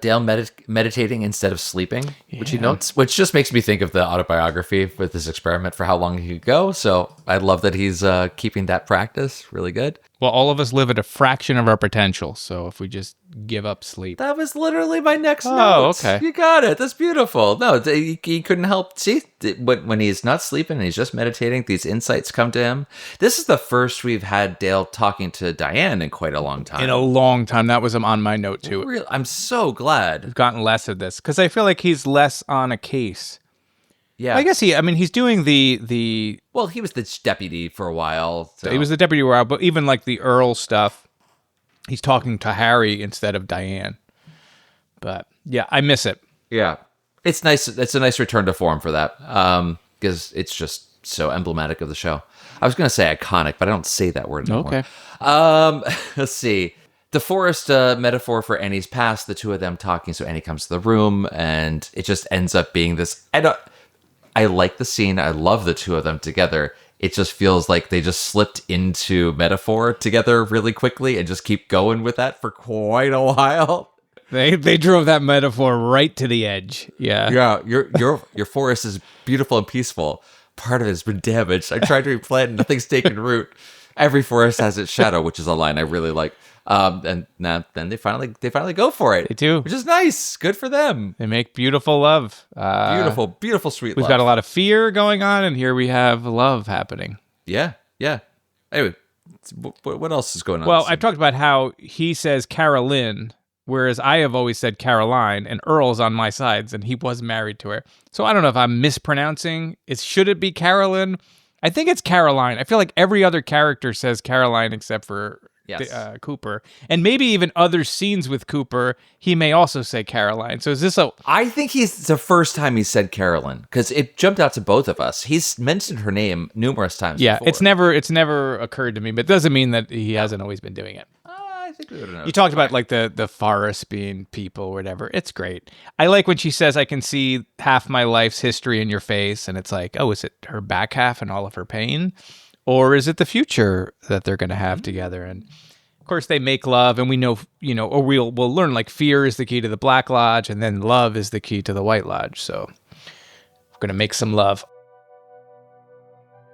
Dale meditating instead of sleeping, which he notes, which just makes me think of the autobiography with this experiment for how long he could go. So I love that he's keeping that practice. Really good. Well, all of us live at a fraction of our potential. So if we just give up sleep. That was literally my next note. Oh, okay. You got it. That's beautiful. No, he couldn't help. See, when he's not sleeping and he's just meditating, these insights come to him. This is the first we've had Dale talking to Diane in quite a long time. In a long time. That was on my note, too. I'm so glad. We've gotten less of this because I feel like he's less on a case. Yeah. I guess he's doing the. Well, he was the deputy for a while. So. He was the deputy for a while, but even like the Earl stuff, he's talking to Harry instead of Diane. But yeah, I miss it. Yeah. It's nice. It's a nice return to form for that. Because it's just so emblematic of the show. I was going to say iconic, but I don't say that word anymore. Okay. Let's see. The forest metaphor for Annie's past, the two of them talking. So Annie comes to the room and it just ends up being this. I like the scene. I love the two of them together. It just feels like they just slipped into metaphor together really quickly and just keep going with that for quite a while. They drove that metaphor right to the edge. Yeah. Yeah. Your forest is beautiful and peaceful. Part of it has been damaged. I tried to replant, nothing's taken root. Every forest has its shadow, which is a line I really like. And now then they finally go for it. They do, which is nice. Good for them. They make beautiful love. Beautiful, sweet. We've love. got a lot of fear going on, and here we have love happening. Yeah. Anyway, what else is going on? Well, I've talked about how he says Carolyn, whereas I have always said Caroline, and Earl's on my sides, and he was married to her. So I don't know if I'm mispronouncing. Should it be Carolyn? I think it's Caroline. I feel like every other character says Caroline except for Cooper. And maybe even other scenes with Cooper, he may also say Caroline. So is this I think it's the first time he said Carolyn, because it jumped out to both of us. He's mentioned her name numerous times before. It's never occurred to me, but it doesn't mean that he hasn't always been doing it. I think we would know. You talked about like the forest being people or whatever. It's great. I like when she says, I can see half my life's history in your face. And it's like, oh, is it her back half and all of her pain? Or is it the future that they're going to have together? And of course they make love, and we know, or we'll learn like fear is the key to the Black Lodge, and then love is the key to the White Lodge. So we're going to make some love.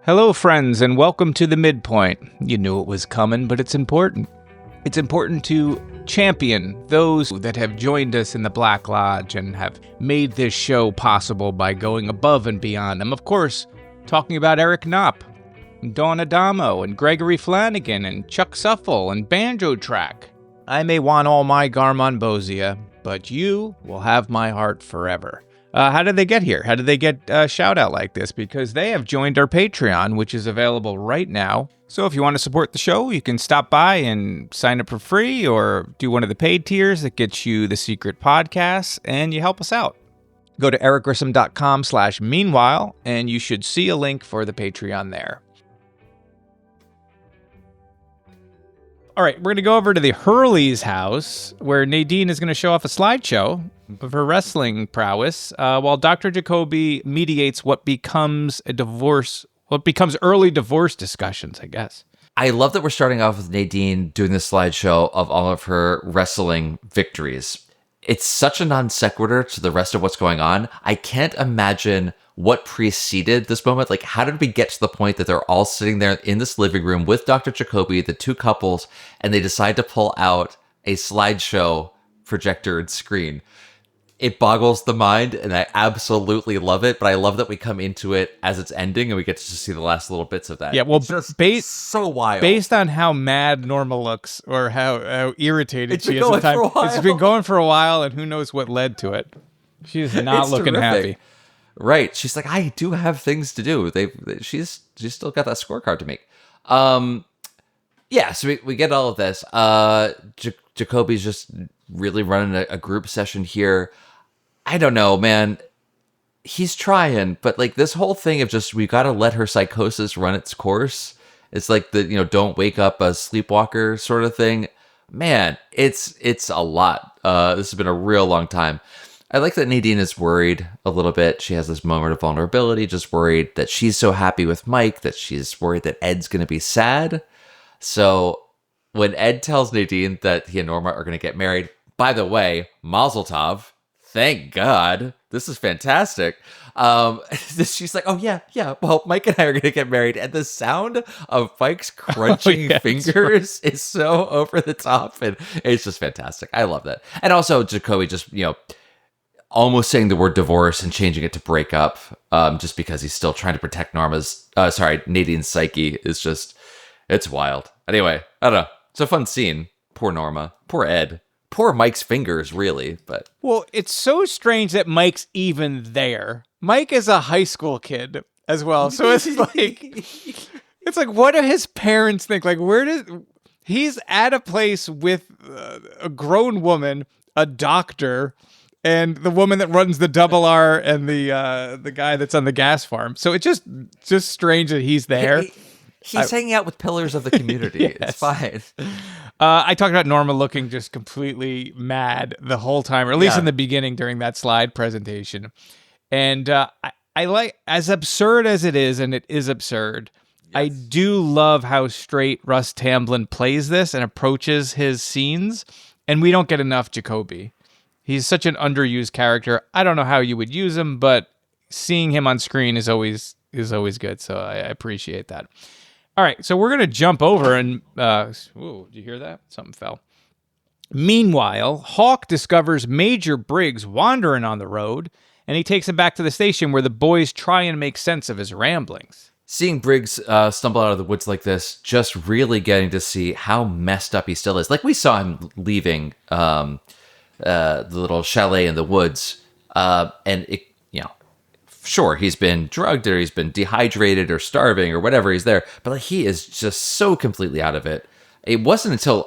Hello, friends, and welcome to the midpoint. You knew it was coming, but it's important. It's important to champion those that have joined us in the Black Lodge and have made this show possible by going above and beyond. I'm, of course, talking about Eric Knopp, Dawn Adamo, and Gregory Flanagan, and Chuck Suffel, and Banjo Track. I may want all my Garmonbosia, but you will have my heart forever. How did they get here? How did they get a shout-out like this? Because they have joined our Patreon, which is available right now. So if you want to support the show, you can stop by and sign up for free, or do one of the paid tiers that gets you the secret podcasts, and you help us out. Go to ericgrissom.com/meanwhile, and you should see a link for the Patreon there. All right, we're going to go over to the Hurley's house, where Nadine is going to show off a slideshow of her wrestling prowess, while Dr. Jacoby mediates what becomes early divorce discussions, I guess. I love that we're starting off with Nadine doing the slideshow of all of her wrestling victories. It's such a non sequitur to the rest of what's going on. I can't imagine what preceded this moment. Like, how did we get to the point that they're all sitting there in this living room with Dr. Jacoby, the two couples, and they decide to pull out a slideshow projector and screen? It boggles the mind, and I absolutely love it, but I love that we come into it as it's ending, and we get to just see the last little bits of that. Yeah, well, so wild. Based on how mad Norma looks, or how irritated she is at for a while. It's been going for a while, and who knows what led to it. She's not looking happy. Right. She's like, I do have things to do. She's still got that scorecard to make. Yeah, so we get all of this. Jacoby's just really running a group session here. I don't know, man. He's trying, but like this whole thing of just, we got to let her psychosis run its course. It's like the, don't wake up a sleepwalker sort of thing. Man, it's a lot. This has been a real long time. I like that Nadine is worried a little bit. She has this moment of vulnerability, just worried that she's so happy with Mike that she's worried that Ed's going to be sad. So when Ed tells Nadine that he and Norma are going to get married, by the way, Mazel Tov, thank God. This is fantastic. She's like, oh, yeah. Well, Mike and I are going to get married. And the sound of Mike's crunching fingers is so over the top. And it's just fantastic. I love that. And also, Jacoby just, almost saying the word divorce and changing it to break up just because he's still trying to protect Nadine's psyche is just, it's wild. Anyway, I don't know. It's a fun scene. Poor Norma. Poor Ed. Poor Mike's fingers, really. But well, it's so strange that Mike's even there. Mike is a high school kid as well. So it's like, what do his parents think? Like, he's at a place with a grown woman, a doctor, and the woman that runs the Double R and the guy that's on the gas farm. So it's just strange that he's there. He's hanging out with pillars of the community. Yes. It's fine. I talked about Norma looking just completely mad the whole time, or at least in the beginning during that slide presentation. And I like, as absurd as it is, and it is absurd, I do love how straight Russ Tamblyn plays this and approaches his scenes, and we don't get enough Jacoby. He's such an underused character. I don't know how you would use him, but seeing him on screen is always good. So I appreciate that. All right, so we're gonna jump over and did you hear that? Something fell. Meanwhile, Hawk discovers Major Briggs wandering on the road, and he takes him back to the station where the boys try and make sense of his ramblings. Seeing Briggs stumble out of the woods like this, just really getting to see how messed up he still is. Like we saw him leaving the little chalet in the woods, and it, sure, he's been drugged or he's been dehydrated or starving or whatever, he's there, but like he is just so completely out of it. It wasn't until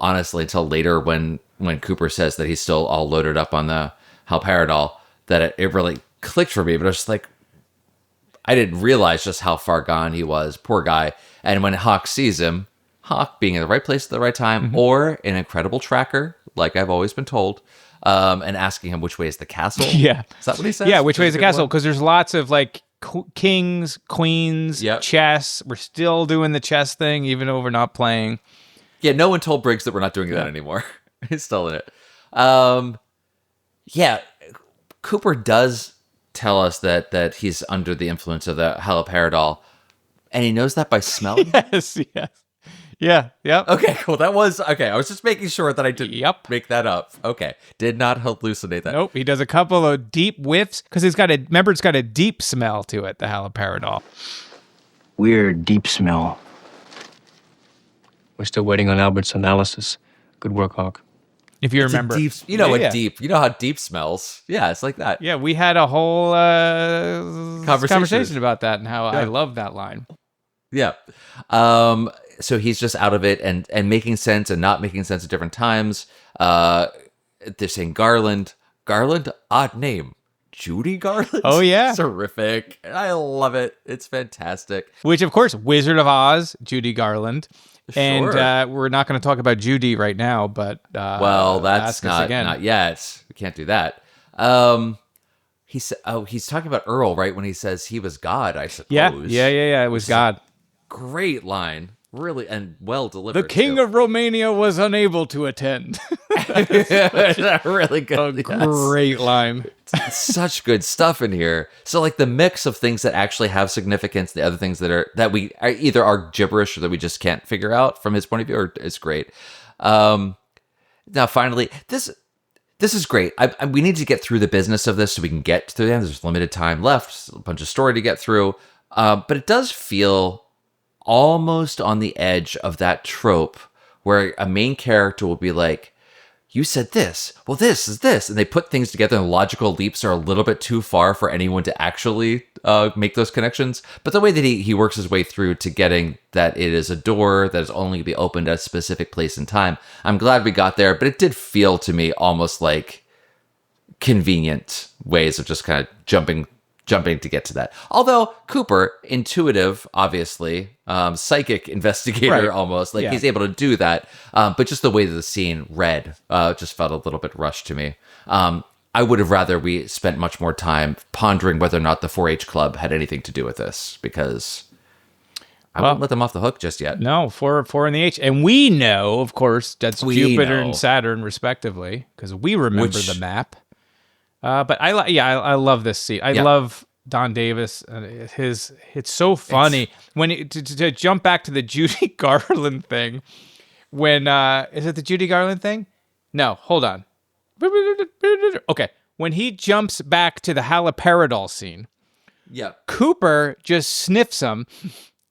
later when Cooper says that he's still all loaded up on the haloperidol that it really clicked for me. But I was just like, I didn't realize just how far gone he was. Poor guy. And when Hawk sees him, Hawk being in the right place at the right time, or an incredible tracker, like I've always been told, and asking him which way is the castle. Yeah. Is that what he says? Yeah, which way is the castle? Because there's lots of like kings, queens, Yep. chess. We're still doing the chess thing, even though we're not playing. Yeah, no one told Briggs that we're not doing that anymore. He's still in it. Yeah, Cooper does tell us that he's under the influence of the haloperidol, and he knows that by smell. Yes. Yeah, yep. Okay, cool. That was okay. I was just making sure that I didn't make that up. Okay, did not hallucinate that. Nope. He does a couple of deep whiffs because it's got a deep smell to it. The haloperidol. Weird deep smell. We're still waiting on Albert's analysis. Good work, Hawk. If you remember, deep, deep. You know how deep smells. Yeah, it's like that. Yeah, we had a whole conversation about that and how I love that line. Yeah. So he's just out of it and making sense and not making sense at different times. They're saying Garland, odd name. Judy Garland? Oh, yeah. Terrific. I love it. It's fantastic. Which, of course, Wizard of Oz, Judy Garland. Sure. And we're not going to talk about Judy right now, but well, that's not yet. We can't do that. He's talking about Earl, right? When he says he was God, I suppose. Yeah. It was God. Great line. Really, and well delivered. The King of Romania was unable to attend. That's really good. Great line. Such good stuff in here. So like the mix of things that actually have significance, the other things that we either are gibberish or that we just can't figure out from his point of view is great. Now finally, this is great. We need to get through the business of this so we can get to the end. There's limited time left, a bunch of story to get through. But it does feel almost on the edge of that trope where a main character will be like, you said this, well, this is this. And they put things together and logical leaps are a little bit too far for anyone to actually make those connections. But the way that he works his way through to getting that it is a door that is only to be opened at a specific place and time, I'm glad we got there. But it did feel to me almost like convenient ways of just kind of jumping to get to that. Although Cooper, intuitive, obviously, psychic investigator, right. Almost like he's able to do that. But just the way that the scene read just felt a little bit rushed to me. I would have rather we spent much more time pondering whether or not the 4-H club had anything to do with this, because I won't let them off the hook just yet. No, 4 in the H. And we know, of course, that's Jupiter and Saturn, respectively, because we remember the map. But I love this scene. I love Don Davis. It's so funny to jump back to the Judy Garland thing. When is it the Judy Garland thing? No, hold on. Okay, when he jumps back to the haloperidol scene, Cooper just sniffs him.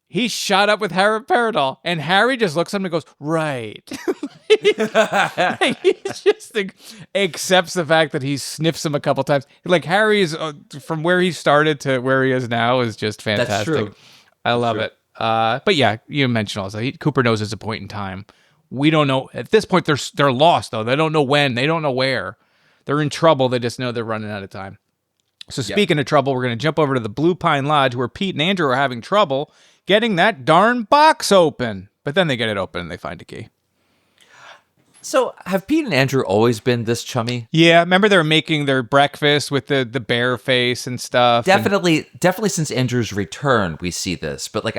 He's shot up with haloperidol, and Harry just looks at him and goes, "Right." He just accepts the fact that he sniffs him a couple times. Like Harry's from where he started to where he is now is just fantastic. That's true. I love it. But yeah, you mentioned also Cooper knows it's a point in time. We don't know at this point. They're lost though. They don't know when. They don't know where. They're in trouble. They just know they're running out of time. So speaking of trouble, we're going to jump over to the Blue Pine Lodge where Pete and Andrew are having trouble getting that darn box open. But then they get it open and they find a key. So have Pete and Andrew always been this chummy? Yeah, remember they were making their breakfast with the bear face and stuff. Definitely since Andrew's return, we see this. But like,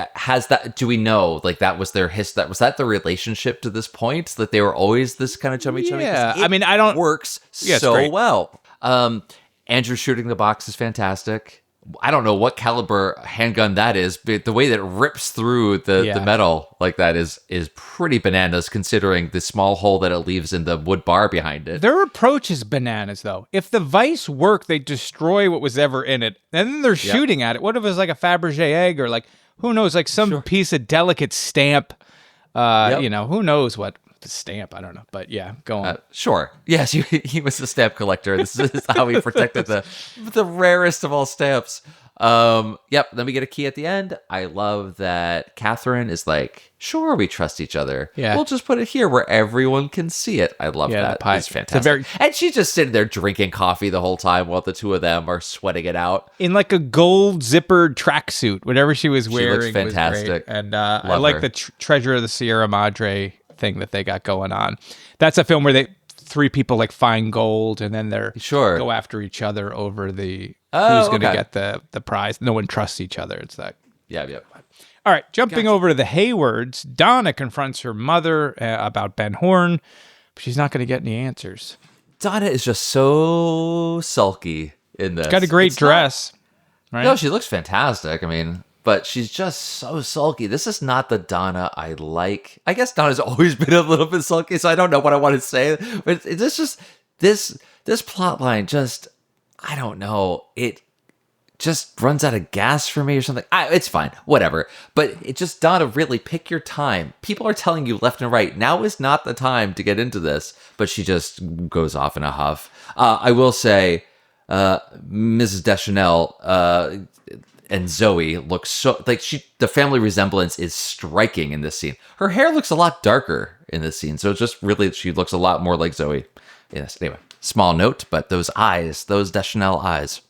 do we know like that was their was that the relationship to this point that they were always this kind of chummy? Yeah, I mean, I don't works so well. Andrew shooting the box is fantastic. I don't know what caliber handgun that is, but the way that it rips through the metal like that is pretty bananas, considering the small hole that it leaves in the wood bar behind it. Their approach is bananas, though. If the vice worked, they destroy what was ever in it, and then they're shooting at it. What if it was like a Fabergé egg, or like who knows, like some piece of delicate stamp? You know, who knows what stamp? I don't know, but yeah, go on. Sure. Yes, he was a stamp collector. This is how he protected the rarest of all stamps. Then we get a key at the end. I love that Catherine is like, sure, we trust each other. Yeah. We'll just put it here where everyone can see it. I love that. The pie. It's fantastic. And she's just sitting there drinking coffee the whole time while the two of them are sweating it out. In like a gold zippered tracksuit, whatever she was wearing. She looks fantastic. Was great. And I like the Treasure of the Sierra Madre thing that they got going on. That's a film where three people like find gold and then they're go after each other over the who's going to get the prize. No one trusts each other. It's that. Yeah. All right, jumping over to the Haywards, Donna confronts her mother about Ben Horn, but she's not going to get any answers. Donna is just so sulky in this. She's got a great dress. Right? No, she looks fantastic. I mean, but she's just so sulky. This is not the Donna I like. I guess Donna's always been a little bit sulky, so I don't know what I want to say. But it's just this plot line just, I don't know. It just runs out of gas for me or something. It's fine, whatever. But it just, Donna, really pick your time. People are telling you left and right, now is not the time to get into this. But she just goes off in a huff. I will say, Mrs. Deschanel and Zoe look so like the family resemblance is striking in this scene. Her hair looks a lot darker in this scene, so just really she looks a lot more like Zoe. Yes. Anyway, small note, but those eyes, those Deschanel eyes.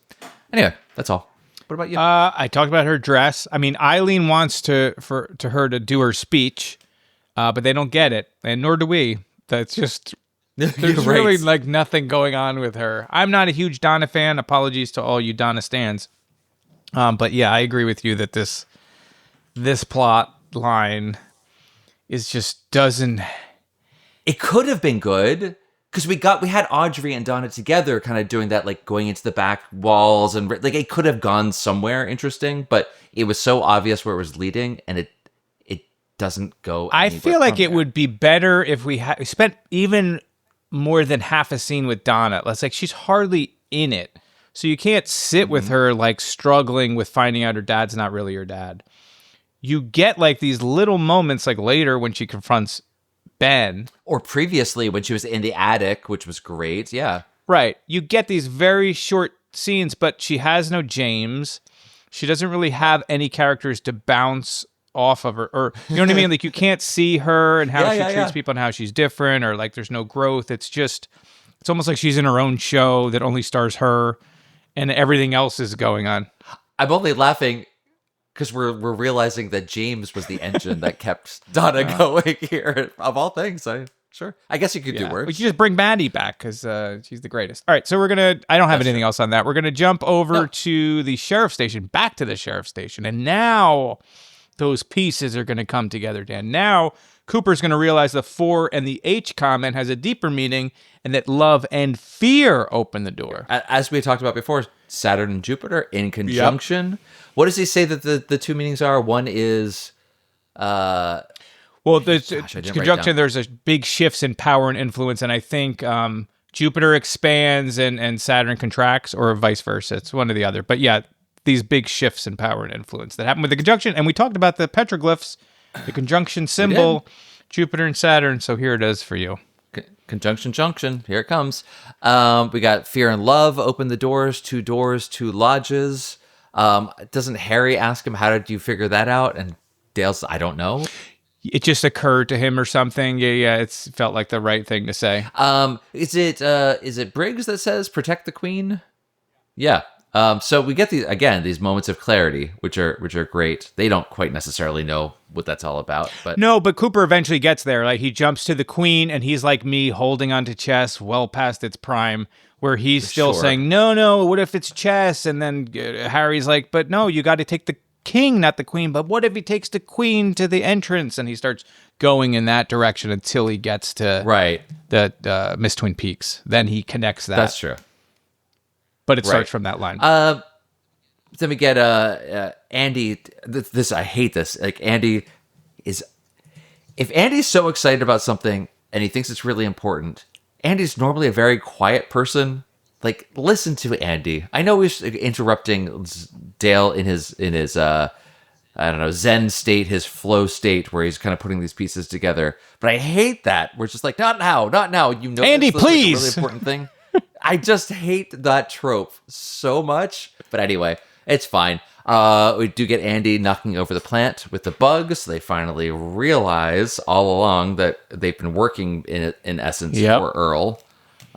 Anyway, that's all. What about you? I talked about her dress. I mean, Eileen wants her to do her speech, but they don't get it, and nor do we. That's just. There's really like nothing going on with her. I'm not a huge Donna fan. Apologies to all you Donna stans. But yeah, I agree with you that this plot line is just doesn't. It could have been good because we had Audrey and Donna together, kind of doing that, like going into the back walls, and like it could have gone somewhere interesting, but it was so obvious where it was leading, and it doesn't go. I feel like it would be better if we spent even more than half a scene with Donna. It's like she's hardly in it. So you can't sit with her like struggling with finding out her dad's not really her dad. You get like these little moments like later when she confronts Ben. Or previously when she was in the attic, which was great. Yeah. Right. You get these very short scenes, but she has no James. She doesn't really have any characters to bounce off of her. Or, you know what I mean? Like you can't see her and how she treats people and how she's different, or like there's no growth. It's almost like she's in her own show that only stars her. And everything else is going on. I'm only laughing because we're realizing that James was the engine that kept Donna going here. Of all things, sure. I guess you could do worse. We should just bring Maddie back because she's the greatest. All right, so I don't have anything else on that. We're going to jump over to the sheriff's station, back to the sheriff's station. And now those pieces are going to come together, Dan. Now, Cooper's going to realize the 4 and the H comment has a deeper meaning, and that love and fear open the door. As we talked about before, Saturn and Jupiter in conjunction. Yep. What does he say that the two meanings are? One is... well, there's conjunction, there's a big shifts in power and influence, and I think Jupiter expands and Saturn contracts, or vice versa. It's one or the other. But yeah, these big shifts in power and influence that happen with the conjunction. And we talked about the petroglyphs, the conjunction symbol, Jupiter and Saturn. So here it is for you. Conjunction junction. Here it comes. We got fear and love. Open the doors. 2 doors, 2 lodges. Doesn't Harry ask him, how did you figure that out? And Dale's, I don't know. It just occurred to him or something. Yeah. It felt like the right thing to say. Is it Briggs that says protect the queen? Yeah. So we get these moments of clarity, which are great. They don't quite necessarily know what that's all about, but Cooper eventually gets there. Like, he jumps to the queen, and he's like me, holding onto chess well past its prime, where he's still saying, no, what if it's chess? And then Harry's like, but no, you got to take the king, not the queen. But what if he takes the queen to the entrance? And he starts going in that direction until he gets to the Miss Twin Peaks. Then he connects that. That's true. But it starts from that line. Then we get Andy. This I hate this. Like, Andy is... If Andy's so excited about something and he thinks it's really important, Andy's normally a very quiet person. Like, listen to Andy. I know he's interrupting Dale in his I don't know, Zen state, his flow state, where he's kind of putting these pieces together. But I hate that. We're just like, not now. You know, Andy, please. Like a really important thing. I just hate that trope so much. But anyway, it's fine. We do get Andy knocking over the plant with the bugs. They finally realize all along that they've been working in essence for Earl.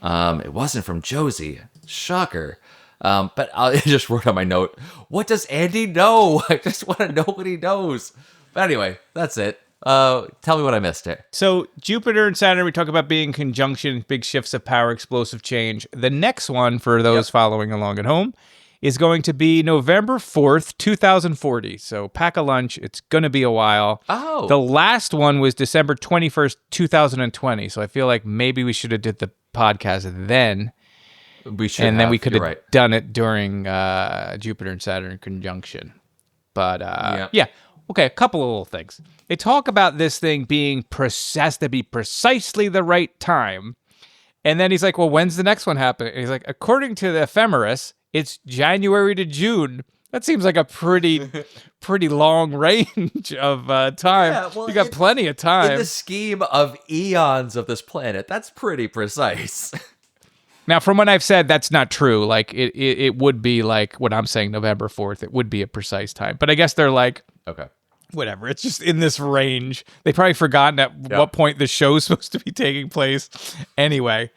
It wasn't from Josie. Shocker. But I just wrote on my note, what does Andy know? I just want to know what he knows. But anyway, that's it. Tell me what I missed here. So Jupiter and Saturn, we talk about being conjunction, big shifts of power, explosive change. The next one, for those following along at home, is going to be November 4th, 2040. So pack a lunch. It's going to be a while. Oh. The last one was December 21st, 2020. So I feel like maybe we should have did the podcast then. We should and then we could have done it during Jupiter and Saturn conjunction. But yeah. Okay, a couple of little things. They talk about this thing being has to be precisely the right time. And then he's like, well, when's the next one happen? And he's like, according to the ephemeris, it's January to June. That seems like a pretty long range of time. Yeah, well, you got plenty of time. In the scheme of eons of this planet, that's pretty precise. Now, from what I've said, that's not true. Like, it would be like what I'm saying, November 4th. It would be a precise time. But I guess they're like, okay, whatever. It's just in this range. They probably forgotten at what point the show's supposed to be taking place. Anyway,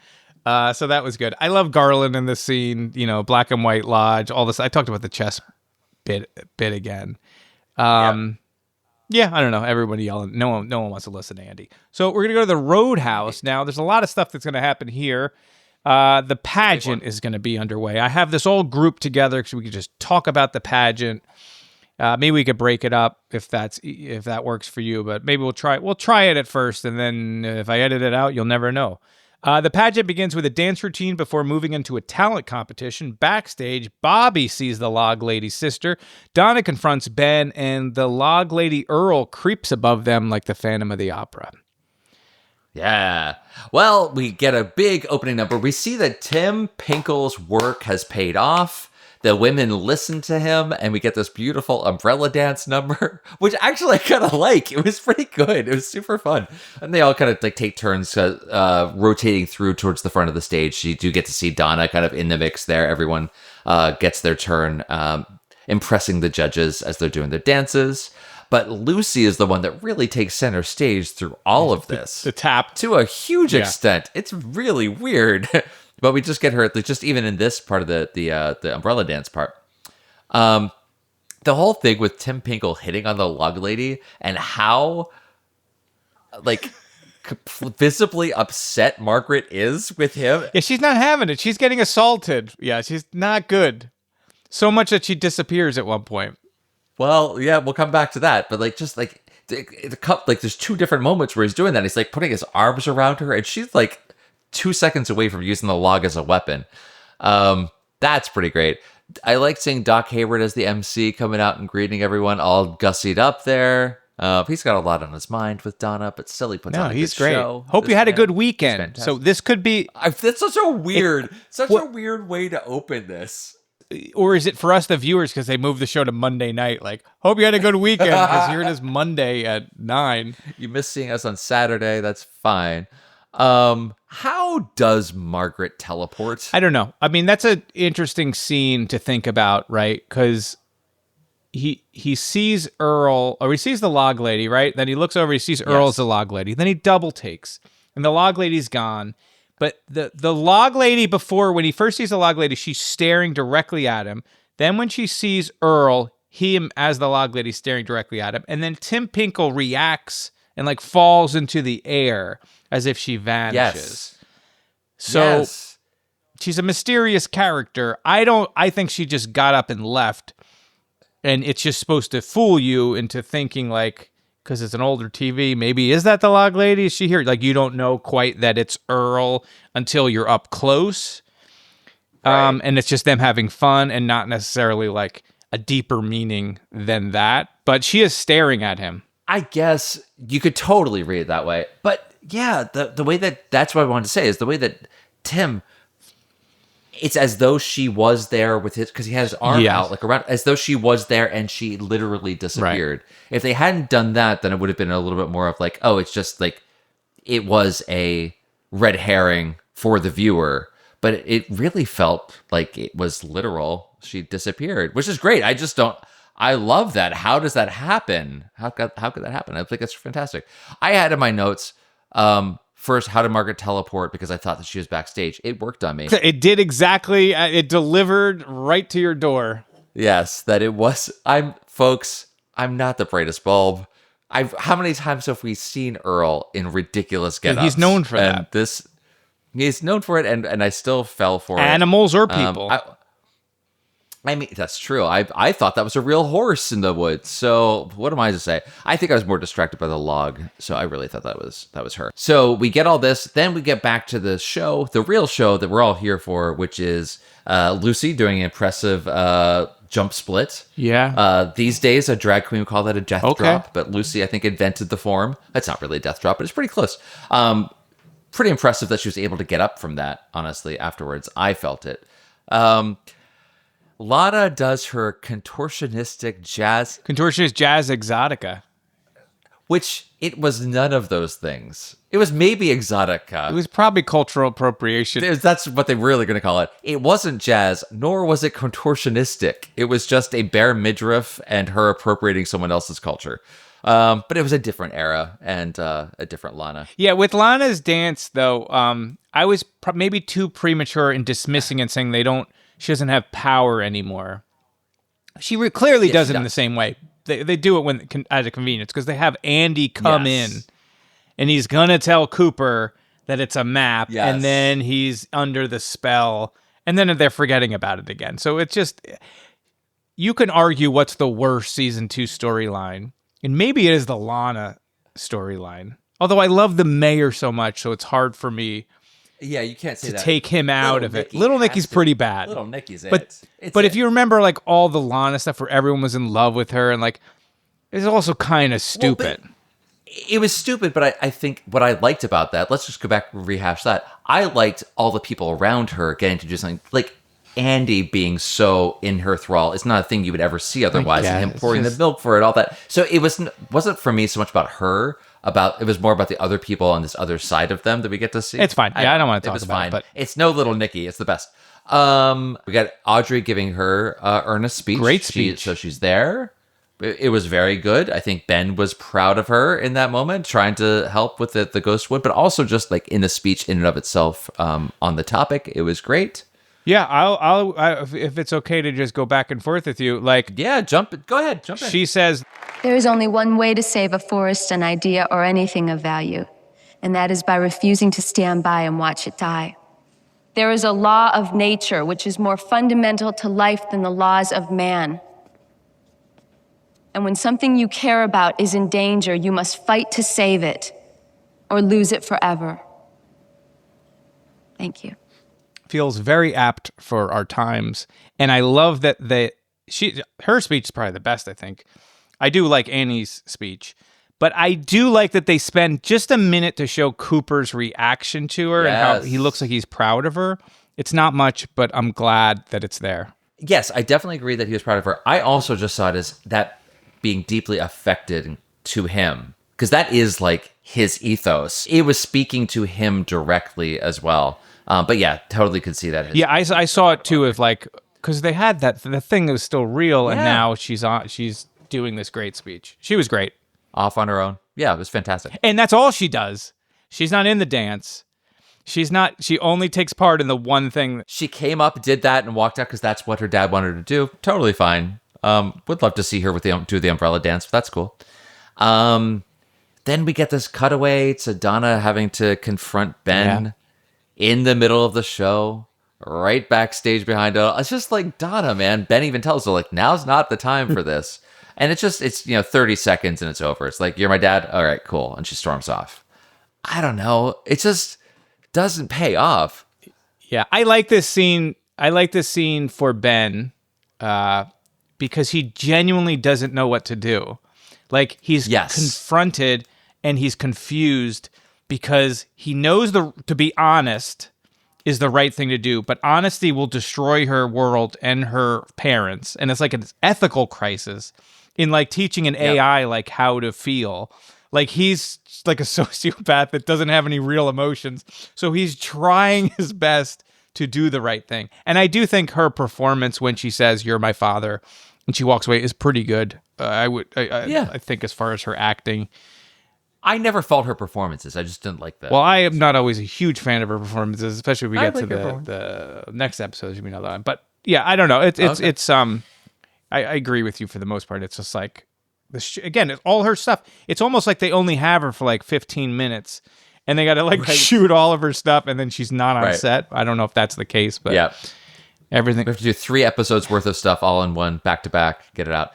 so that was good. I love Garland in this scene. You know, black and white lodge, all this. I talked about the chess bit again. Yeah, I don't know. Everybody yelling. No one wants to listen to Andy. So we're going to go to the Roadhouse now. There's a lot of stuff that's going to happen here. The pageant is going to be underway. I have this all grouped together so we could just talk about the pageant. Maybe we could break it up if that works for you, but maybe we'll try it at first, and then if I edit it out, you'll never know. The pageant begins with a dance routine before moving into a talent competition. Backstage, Bobby sees the Log Lady's sister. Donna confronts Ben, and the Log Lady Earl creeps above them like the Phantom of the Opera. Yeah. Well, we get a big opening number. We see that Tim Pinkle's work has paid off. The women listen to him, and we get this beautiful umbrella dance number, which actually I kind of like. It was pretty good. It was super fun. And they all kind of like take turns rotating through towards the front of the stage. You do get to see Donna kind of in the mix there. Everyone gets their turn, impressing the judges as they're doing their dances. But Lucy is the one that really takes center stage through all of this. The tap. To a huge extent. It's really weird. But we just get her, just even in this part of the umbrella dance part. The whole thing with Tim Pinkle hitting on the Log Lady and how, like, visibly upset Margaret is with him. Yeah, she's not having it. She's getting assaulted. Yeah, she's not good. So much that she disappears at one point. Well, yeah, we'll come back to that. But like, just like there's two different moments where he's doing that. He's like putting his arms around her, and she's like 2 seconds away from using the log as a weapon. That's pretty great. I like seeing Doc Hayward as the MC coming out and greeting everyone, all gussied up there. He's got a lot on his mind with Donna, but still he puts on a he's good great. show. Hope you had a good weekend. So this could be... That's such a weird way to open this. Or is it for us, the viewers, because they moved the show to Monday night? Like, hope you had a good weekend, because here it is Monday at 9. You missed seeing us on Saturday. That's fine. How does Margaret teleport? I don't know. I mean, that's an interesting scene to think about, right? Because he sees Earl, or he sees the log lady, right? Then he looks over, he sees Earl as the log lady. Then he double takes, and the log lady's gone. But the log lady before, when he first sees the log lady, she's staring directly at him. Then when she sees Earl, him as the log lady staring directly at him. And then Tim Pinkle reacts and like falls into the air as if she vanishes. So she's a mysterious character. I think she just got up and left. And it's just supposed to fool you into thinking like, because it's an older TV, maybe is that the log lady? Is she here? Like, you don't know quite that it's Earl until you're up close. Right. And it's just them having fun and not necessarily like a deeper meaning than that. But she is staring at him. I guess you could totally read it that way. But yeah, the way that's what I wanted to say is the way that Tim, it's as though she was there with his, because he has his arm out like around, as though she was there and she literally disappeared. Right. If they hadn't done that, then it would have been a little bit more of like, oh, it's just like it was a red herring for the viewer. But it really felt like it was literal. She disappeared, which is great. I love that. How does that happen? How could that happen? I think that's fantastic. I had in my notes, first, how did Margaret teleport? Because I thought that she was backstage. It worked on me. It did exactly. It delivered right to your door. Yes, that it was. Folks, I'm not the brightest bulb. How many times have we seen Earl in ridiculous get-ups? He's known for that. He's known for it, and I still fell for Animals or people. I mean, that's true. I thought that was a real horse in the woods. So what am I to say? I think I was more distracted by the log. So I really thought that was her. So we get all this. Then we get back to the show, the real show that we're all here for, which is Lucy doing an impressive jump split. Yeah. These days, a drag queen would call that a death drop. But Lucy, I think, invented the form. That's not really a death drop, but it's pretty close. Pretty impressive that she was able to get up from that, honestly, afterwards. I felt it. Lana does her contortionist jazz exotica. Which it was none of those things. It was maybe exotica. It was probably cultural appropriation. That's what they're really going to call it. It wasn't jazz, nor was it contortionistic. It was just a bare midriff and her appropriating someone else's culture. But it was a different era and a different Lana. Yeah, with Lana's dance, though, I was maybe too premature in dismissing and saying she doesn't have power anymore. She clearly does it in the same way. They do it at a convenience, because they have Andy come in, and he's going to tell Cooper that it's a map, and then he's under the spell, and then they're forgetting about it again. So it's just, you can argue what's the worst season 2 storyline, and maybe it is the Lana storyline. Although I love the mayor so much, so it's hard for me. Yeah, you can't say to that. take him out of it. Little Nicky's pretty bad. Little Nicky's but if you remember, like, all the Lana stuff where everyone was in love with her, and like, it's also kind of stupid. Well, it was stupid, but I think what I liked about that, let's just go back and rehash that. I liked all the people around her getting to do something, like Andy being so in her thrall. It's not a thing you would ever see otherwise, and him pouring the milk for it, all that. So it wasn't for me so much about her. It was more about the other people on this other side of them that we get to see. It's fine. I don't want to talk about it. But it's no Little Nicky. It's the best. We got Audrey giving her earnest speech. Great speech. So she's there. It was very good. I think Ben was proud of her in that moment, trying to help with the Ghostwood, but also just like in the speech in and of itself on the topic. It was great. Yeah, I'll if it's okay to just go back and forth with you, like, yeah, go ahead, jump in. She says, there is only one way to save a forest, an idea, or anything of value, and that is by refusing to stand by and watch it die. There is a law of nature which is more fundamental to life than the laws of man. And when something you care about is in danger, you must fight to save it or lose it forever. Thank you. Feels very apt for our times. And I love that her speech is probably the best, I think. I do like Annie's speech. But I do like that they spend just a minute to show Cooper's reaction to her and how he looks like he's proud of her. It's not much, but I'm glad that it's there. Yes, I definitely agree that he was proud of her. I also just saw it as that being deeply affected to him, because that is like his ethos. It was speaking to him directly as well. But yeah, totally could see that. Yeah, I saw it too, of like, because they had the thing that was still real, and now she's doing this great speech. She was great. Off on her own. Yeah, it was fantastic. And that's all she does. She's not in the dance. She only takes part in the one thing. She came up, did that, and walked out because that's what her dad wanted her to do. Totally fine. Would love to see her do the umbrella dance. But that's cool. Then we get this cutaway to Donna having to confront Ben in the middle of the show, right backstage behind her. It's just like, Donna, man. Ben even tells her, like, now's not the time for this. And it's 30 seconds and it's over. It's like, you're my dad? All right, cool. And she storms off. I don't know. It just doesn't pay off. Yeah, I like this scene. I like this scene for Ben because he genuinely doesn't know what to do. Like, he's confronted and he's confused because he knows to be honest is the right thing to do, but honesty will destroy her world and her parents. And it's like an ethical crisis in like teaching an AI like how to feel. Like, he's like a sociopath that doesn't have any real emotions. So he's trying his best to do the right thing. And I do think her performance when she says, "You're my father," and she walks away is pretty good. I think as far as her acting. I never felt her performances. I just didn't like that. Well, I am not always a huge fan of her performances, especially when we get to the next episode. But yeah, I don't know. I agree with you for the most part. It's just like, again, it's all her stuff. It's almost like they only have her for like 15 minutes and they got to shoot all of her stuff and then she's not on set. I don't know if that's the case, but everything. We have to do 3 episodes worth of stuff all in one, back to back, get it out.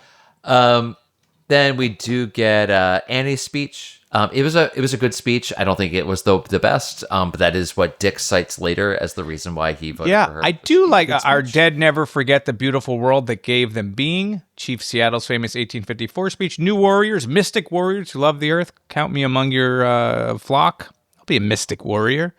Then we do get Annie's speech. It was a good speech. I don't think it was the best, but that is what Dick cites later as the reason why he voted for her. I do like our dead never forget the beautiful world that gave them being. Chief Seattle's famous 1854 speech. New warriors, mystic warriors who love the earth. Count me among your flock. I'll be a mystic warrior.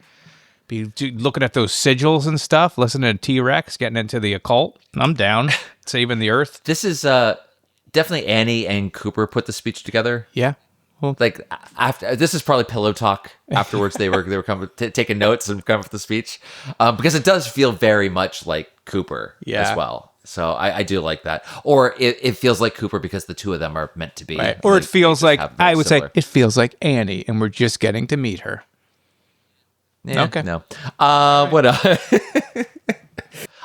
Be looking at those sigils and stuff. Listening to T-Rex, getting into the occult. I'm down. Saving the earth. This is definitely Annie and Cooper put the speech together. Yeah. Well, like, after this is probably pillow talk. Afterwards, they were coming taking notes and coming up with the speech, because it does feel very much like Cooper as well. So I do like that. Or it feels like Cooper because the two of them are meant to be. Right. Or it feels like, I would say, it feels like Annie, and we're just getting to meet her. Yeah, okay. No. What else?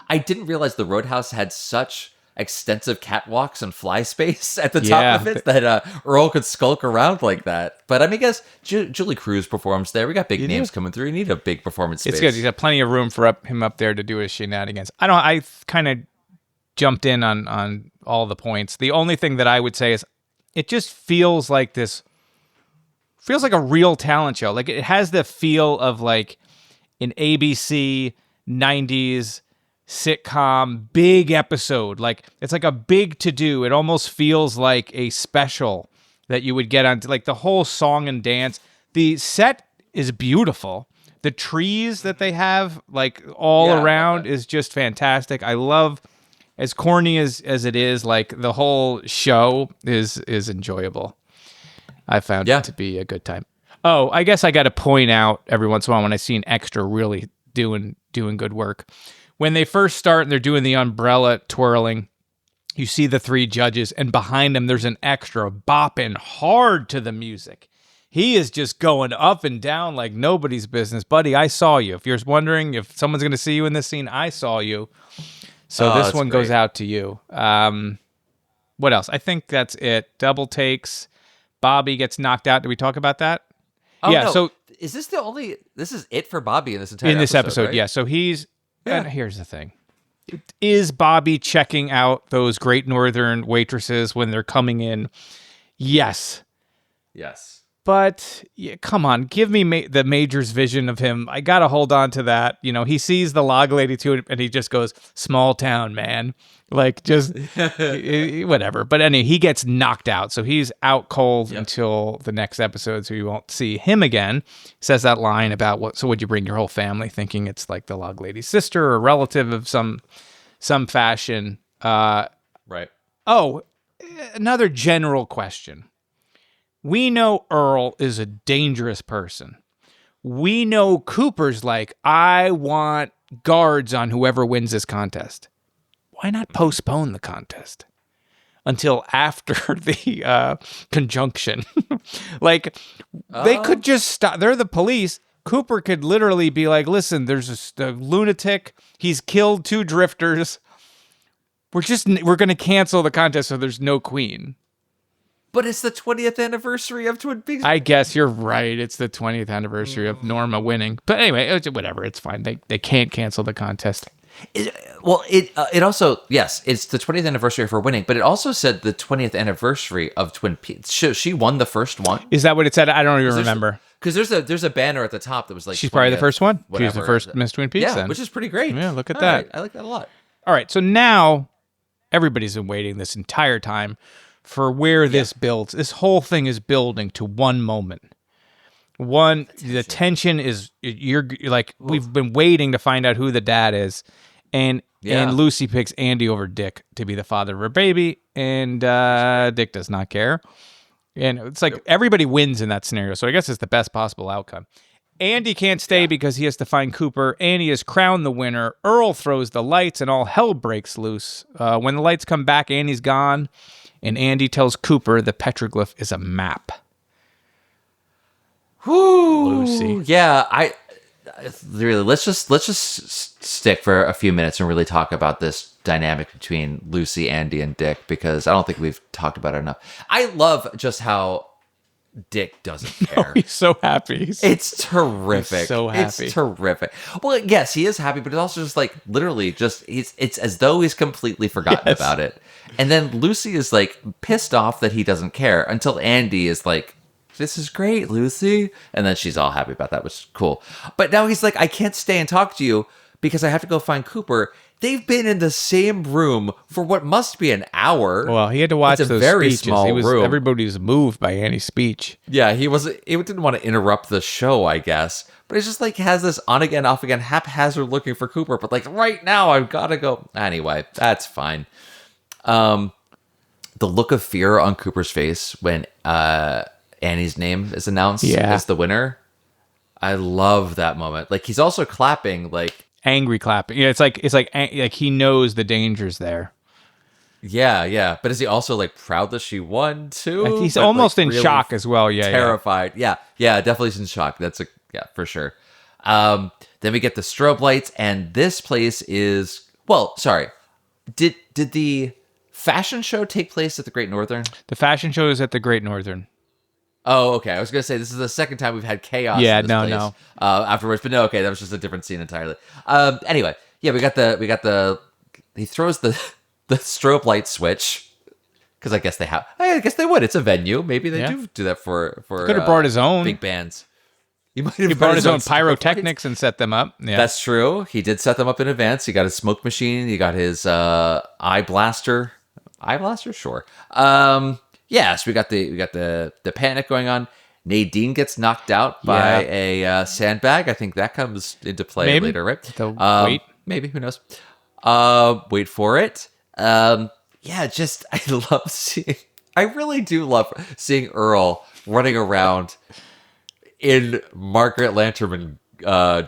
I didn't realize the Roadhouse had such extensive catwalks and fly space at the top of it that Earl could skulk around like that. But I mean, I guess Julie Cruz performs there. We got big names coming through. You need a big performance space. It's good. He's got plenty of room for him up there to do his shenanigans. I kind of jumped in on all the points. The only thing that I would say is it just feels like a real talent show. Like, it has the feel of like an ABC 90s sitcom big episode. Like, it's like a big to do. It almost feels like a special that you would get on, like the whole song and dance. The set is beautiful. The trees that they have like all around is just fantastic. I love, as corny as it is, like the whole show is enjoyable. I found it to be a good time. Oh, I guess I got to point out every once in a while when I see an extra really doing good work. When they first start and they're doing the umbrella twirling, you see the 3 judges, and behind them there's an extra bopping hard to the music. He is just going up and down like nobody's business. Buddy, I saw you. If you're wondering if someone's going to see you in this scene, I saw you. So this one goes out to you. What else? I think that's it. Double takes. Bobby gets knocked out. Did we talk about that? Oh, yeah. No. So is this this is it for Bobby in this entire episode? Right? Yeah. So he's. And here's the thing. Is Bobby checking out those Great Northern waitresses when they're coming in? Yes. Yes. But come on, give me the Major's vision of him. I got to hold on to that. You know, he sees the log lady too, and he just goes, small town, man. Like, just whatever. But anyway, he gets knocked out. So he's out cold until the next episode. So you won't see him again. He says that line about so would you bring your whole family, thinking it's like the log lady's sister or relative of some fashion. Right. Oh, another general question. We know Earl is a dangerous person. We know Cooper's like, I want guards on whoever wins this contest. Why not postpone the contest until after the conjunction? Like, they could just stop. They're the police. Cooper could literally be like, listen, there's a lunatic. He's killed 2 drifters. We're going to cancel the contest so there's no queen. But it's the 20th anniversary of Twin Peaks. I guess you're right. It's the 20th anniversary of Norma winning. But anyway, whatever. It's fine. They can't cancel the contest. It also, yes, it's the 20th anniversary of her winning, but it also said the 20th anniversary of Twin Peaks. She won the first one. Is that what it said? I don't even remember. Because there's a banner at the top that was like, she's probably the first one. Whatever. She's the first Miss Twin Peaks. Yeah, then. which is pretty great. Yeah, look at All that. right, I like that a lot. All right, so now everybody's been waiting this entire time for where this builds. This whole thing is building to one moment. The tension is, you're like, we've been waiting to find out who the dad is. And Lucy picks Andy over Dick to be the father of her baby. And Dick does not care. And it's like everybody wins in that scenario. So I guess it's the best possible outcome. Andy can't stay because he has to find Cooper. Andy is crowned the winner. Earl throws the lights and all hell breaks loose. When the lights come back, Andy's gone. And Andy tells Cooper the petroglyph is a map. Whoo! Lucy. Yeah, really, let's just stick for a few minutes and really talk about this dynamic between Lucy, Andy, and Dick, because I don't think we've talked about it enough. I love just how Dick doesn't care. He's so happy. It's terrific. He's so happy. It's terrific. Well, yes, he is happy, but it's also just like literally just it's as though he's completely forgotten about it. And then Lucy is like pissed off that he doesn't care until Andy is like, this is great, Lucy. And then she's all happy about that, which is cool. But now he's like, I can't stay and talk to you because I have to go find Cooper. They've been in the same room for what must be an hour. Well, he had to watch it's a those very speeches. small room. Everybody was moved by Andy's speech. Yeah, he didn't want to interrupt the show, I guess. But it's just like has this on again, off again, haphazard looking for Cooper. But like right now, I've got to go. Anyway, that's fine. The look of fear on Cooper's face when Annie's name is announced as the winner. I love that moment. Like he's also clapping, like angry clapping. Yeah, it's like he knows the dangers there. Yeah. But is he also like proud that she won too? Like he's but, almost like, in really shock as well. Yeah, terrified. Yeah, definitely he's in shock. For sure. Then we get the strobe lights, and this place is sorry. Did the fashion show take place at the Great Northern? The fashion show is at the Great Northern. Oh, okay. I was gonna say this is the second time we've had chaos. Yeah, in this place, afterwards, but no. Okay, that was just a different scene entirely. Anyway, yeah, we got the. He throws the strobe light switch because I guess they have. I guess they would. It's a venue. Maybe they do that for. Could have brought his own big bands. He brought his own pyrotechnics and set them up. Yeah, that's true. He did set them up in advance. He got his smoke machine. He got his eye blaster. Eye blaster, sure. Yeah, so we got the panic going on. Nadine gets knocked out by a sandbag. I think that comes into play later, right? Wait. Maybe, who knows? Wait for it. I really do love seeing Earl running around in Margaret Lanterman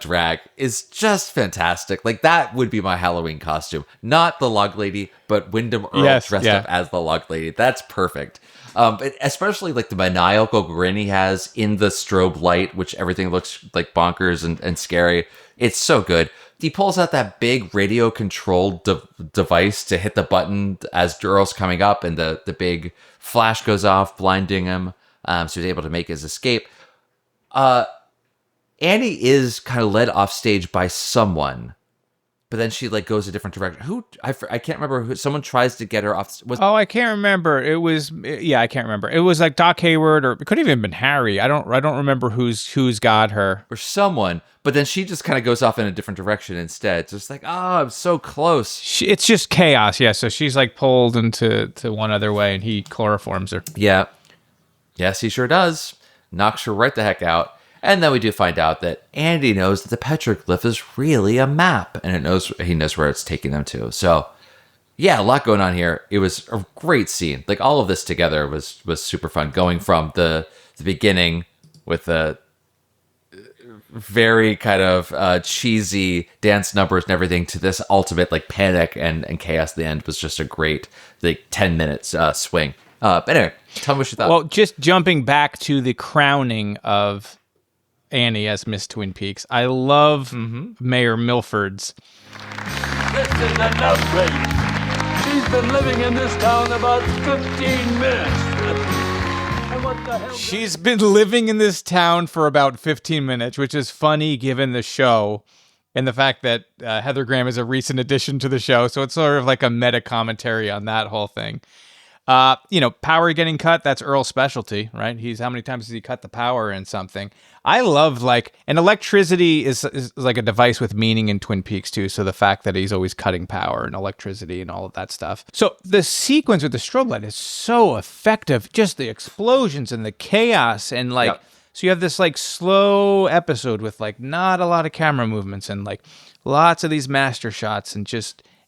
drag is just fantastic. Like that would be my Halloween costume. Not the log lady, but Wyndham Earl dressed up as the log lady. That's perfect. But especially like the maniacal grin he has in the strobe light, which everything looks like bonkers and scary. It's so good. He pulls out that big radio controlled device to hit the button as Earl's coming up, and the big flash goes off, blinding him. So he's able to make his escape. Annie is kind of led off stage by someone. but then she like goes a different direction. Who I can't remember who. Someone tries to get her off. I can't remember. It was I can't remember. It was like Doc Hayward, or it could have even been Harry. I don't remember who's got her or someone. But then she just kind of goes off in a different direction instead. So it's like, I'm so close. It's just chaos. Yeah. So she's like pulled into one other way, and he chloroforms her. Yeah. Yes, he sure does. Knocks her right the heck out. And then we do find out that Andy knows that the petroglyph is really a map, and he knows where it's taking them to. So, yeah, a lot going on here. It was a great scene. Like, all of this together was super fun. Going from the beginning with the very kind of cheesy dance numbers and everything to this ultimate like panic and chaos at the end was just a great like 10 minutes swing. But anyway, tell me what you thought. Well, just jumping back to the crowning of Annie as Miss Twin Peaks. I love Mayor Milford's. This is an outrage. She's been living in this town about 15 minutes. And what the hell? She's been living in this town for about 15 minutes, which is funny given the show and the fact that Heather Graham is a recent addition to the show. So it's sort of like a meta commentary on that whole thing. Power getting cut, that's Earl's specialty, right? How many times has he cut the power in something? I love and electricity is like a device with meaning in Twin Peaks too. So the fact that he's always cutting power and electricity and all of that stuff. So the sequence with the strobe light is so effective. Just the explosions and the chaos and So you have this like slow episode with like not a lot of camera movements and like lots of these master shots and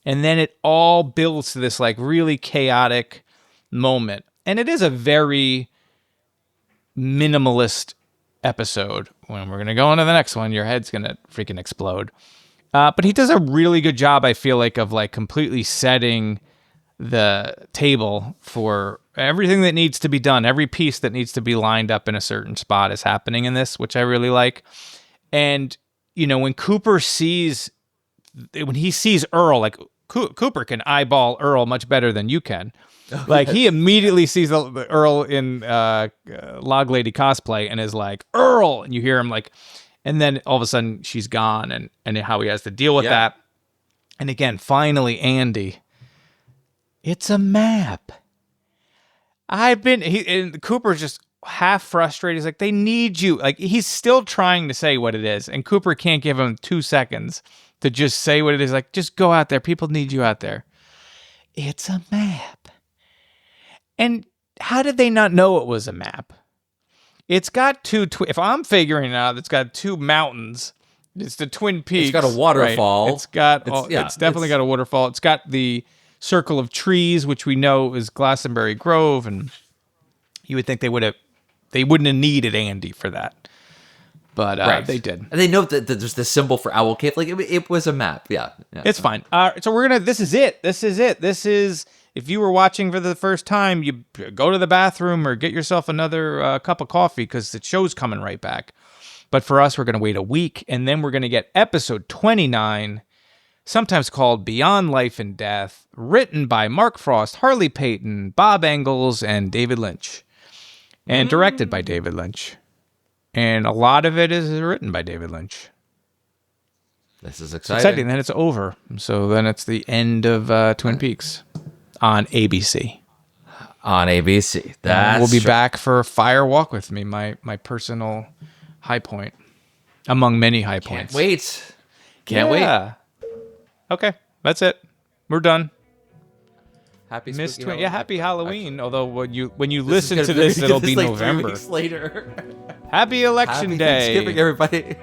then it all builds to this like really chaotic moment. And it is a very minimalist episode. When we're going to go on to the next one, your head's going to freaking explode. But he does a really good job, I feel like, of like completely setting the table for everything that needs to be done. Every piece that needs to be lined up in a certain spot is happening in this, which I really like. And, when he sees Earl, like Cooper can eyeball Earl much better than you can. Like he immediately sees the Earl in Log Lady cosplay and is like, Earl, and you hear him like, and then all of a sudden she's gone and how he has to deal with that. And again, finally, Andy, it's a map. And Cooper's just half frustrated. He's like, they need you. Like he's still trying to say what it is. And Cooper can't give him 2 seconds to just say what it is. Like, just go out there. People need you out there. It's a map. And how did they not know it was a map? It's got if I'm figuring it out, it's got 2 mountains. It's the Twin Peaks. It's got a waterfall. Right? It's definitely got a waterfall. It's got the circle of trees, which we know is Glastonbury Grove. And you would think they wouldn't have needed Andy for that. But they did. And they know that there's the symbol for Owl Cave. Like it was a map. Yeah. It's fine. So this is it. This is, if you were watching for the first time, you go to the bathroom or get yourself another cup of coffee because the show's coming right back. But for us, we're going to wait a week, and then we're going to get episode 29, sometimes called Beyond Life and Death, written by Mark Frost, Harley Payton, Bob Engels, and David Lynch, and directed by David Lynch. And a lot of it is written by David Lynch. This is exciting. Then it's over. So then it's the end of Twin Peaks. On ABC. On ABC. We'll be back for Fire Walk with Me, my personal high point. Among many high points. Can't wait. Okay, that's it. We're done. Happy Miss Spooky Twin. Yeah, happy Halloween. Actually, although when you listen to this, it'll be like November. 3 weeks later. Happy Election Day. Thanksgiving, everybody.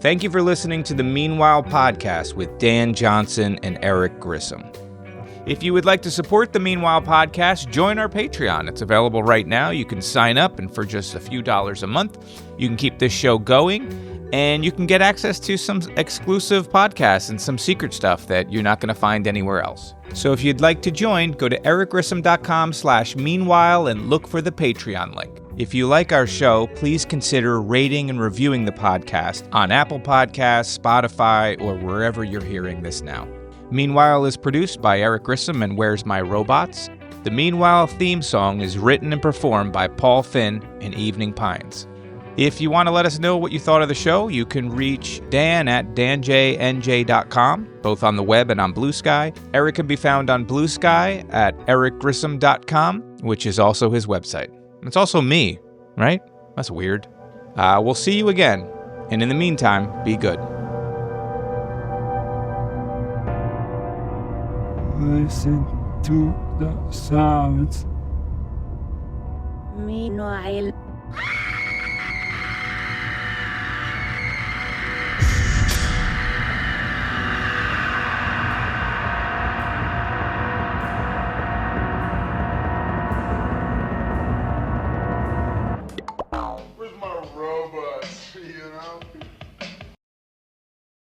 Thank you for listening to the Meanwhile podcast with Dan Johnson and Eric Grissom. If you would like to support the Meanwhile podcast, join our Patreon. It's available right now. You can sign up, and for just a few dollars a month, you can keep this show going, and you can get access to some exclusive podcasts and some secret stuff that you're not going to find anywhere else. So if you'd like to join, go to ericgrissom.com/meanwhile and look for the Patreon link. If you like our show, please consider rating and reviewing the podcast on Apple Podcasts, Spotify, or wherever you're hearing this now. Meanwhile is produced by Eric Grissom and Where's My Robots? The Meanwhile theme song is written and performed by Paul Finn and Evening Pines. If you want to let us know what you thought of the show, you can reach Dan at danjnj.com, both on the web and on Blue Sky. Eric can be found on Blue Sky at ericgrissom.com, which is also his website. It's also me, right? That's weird. We'll see you again, and in the meantime, be good. Listen to the sounds. Meanwhile.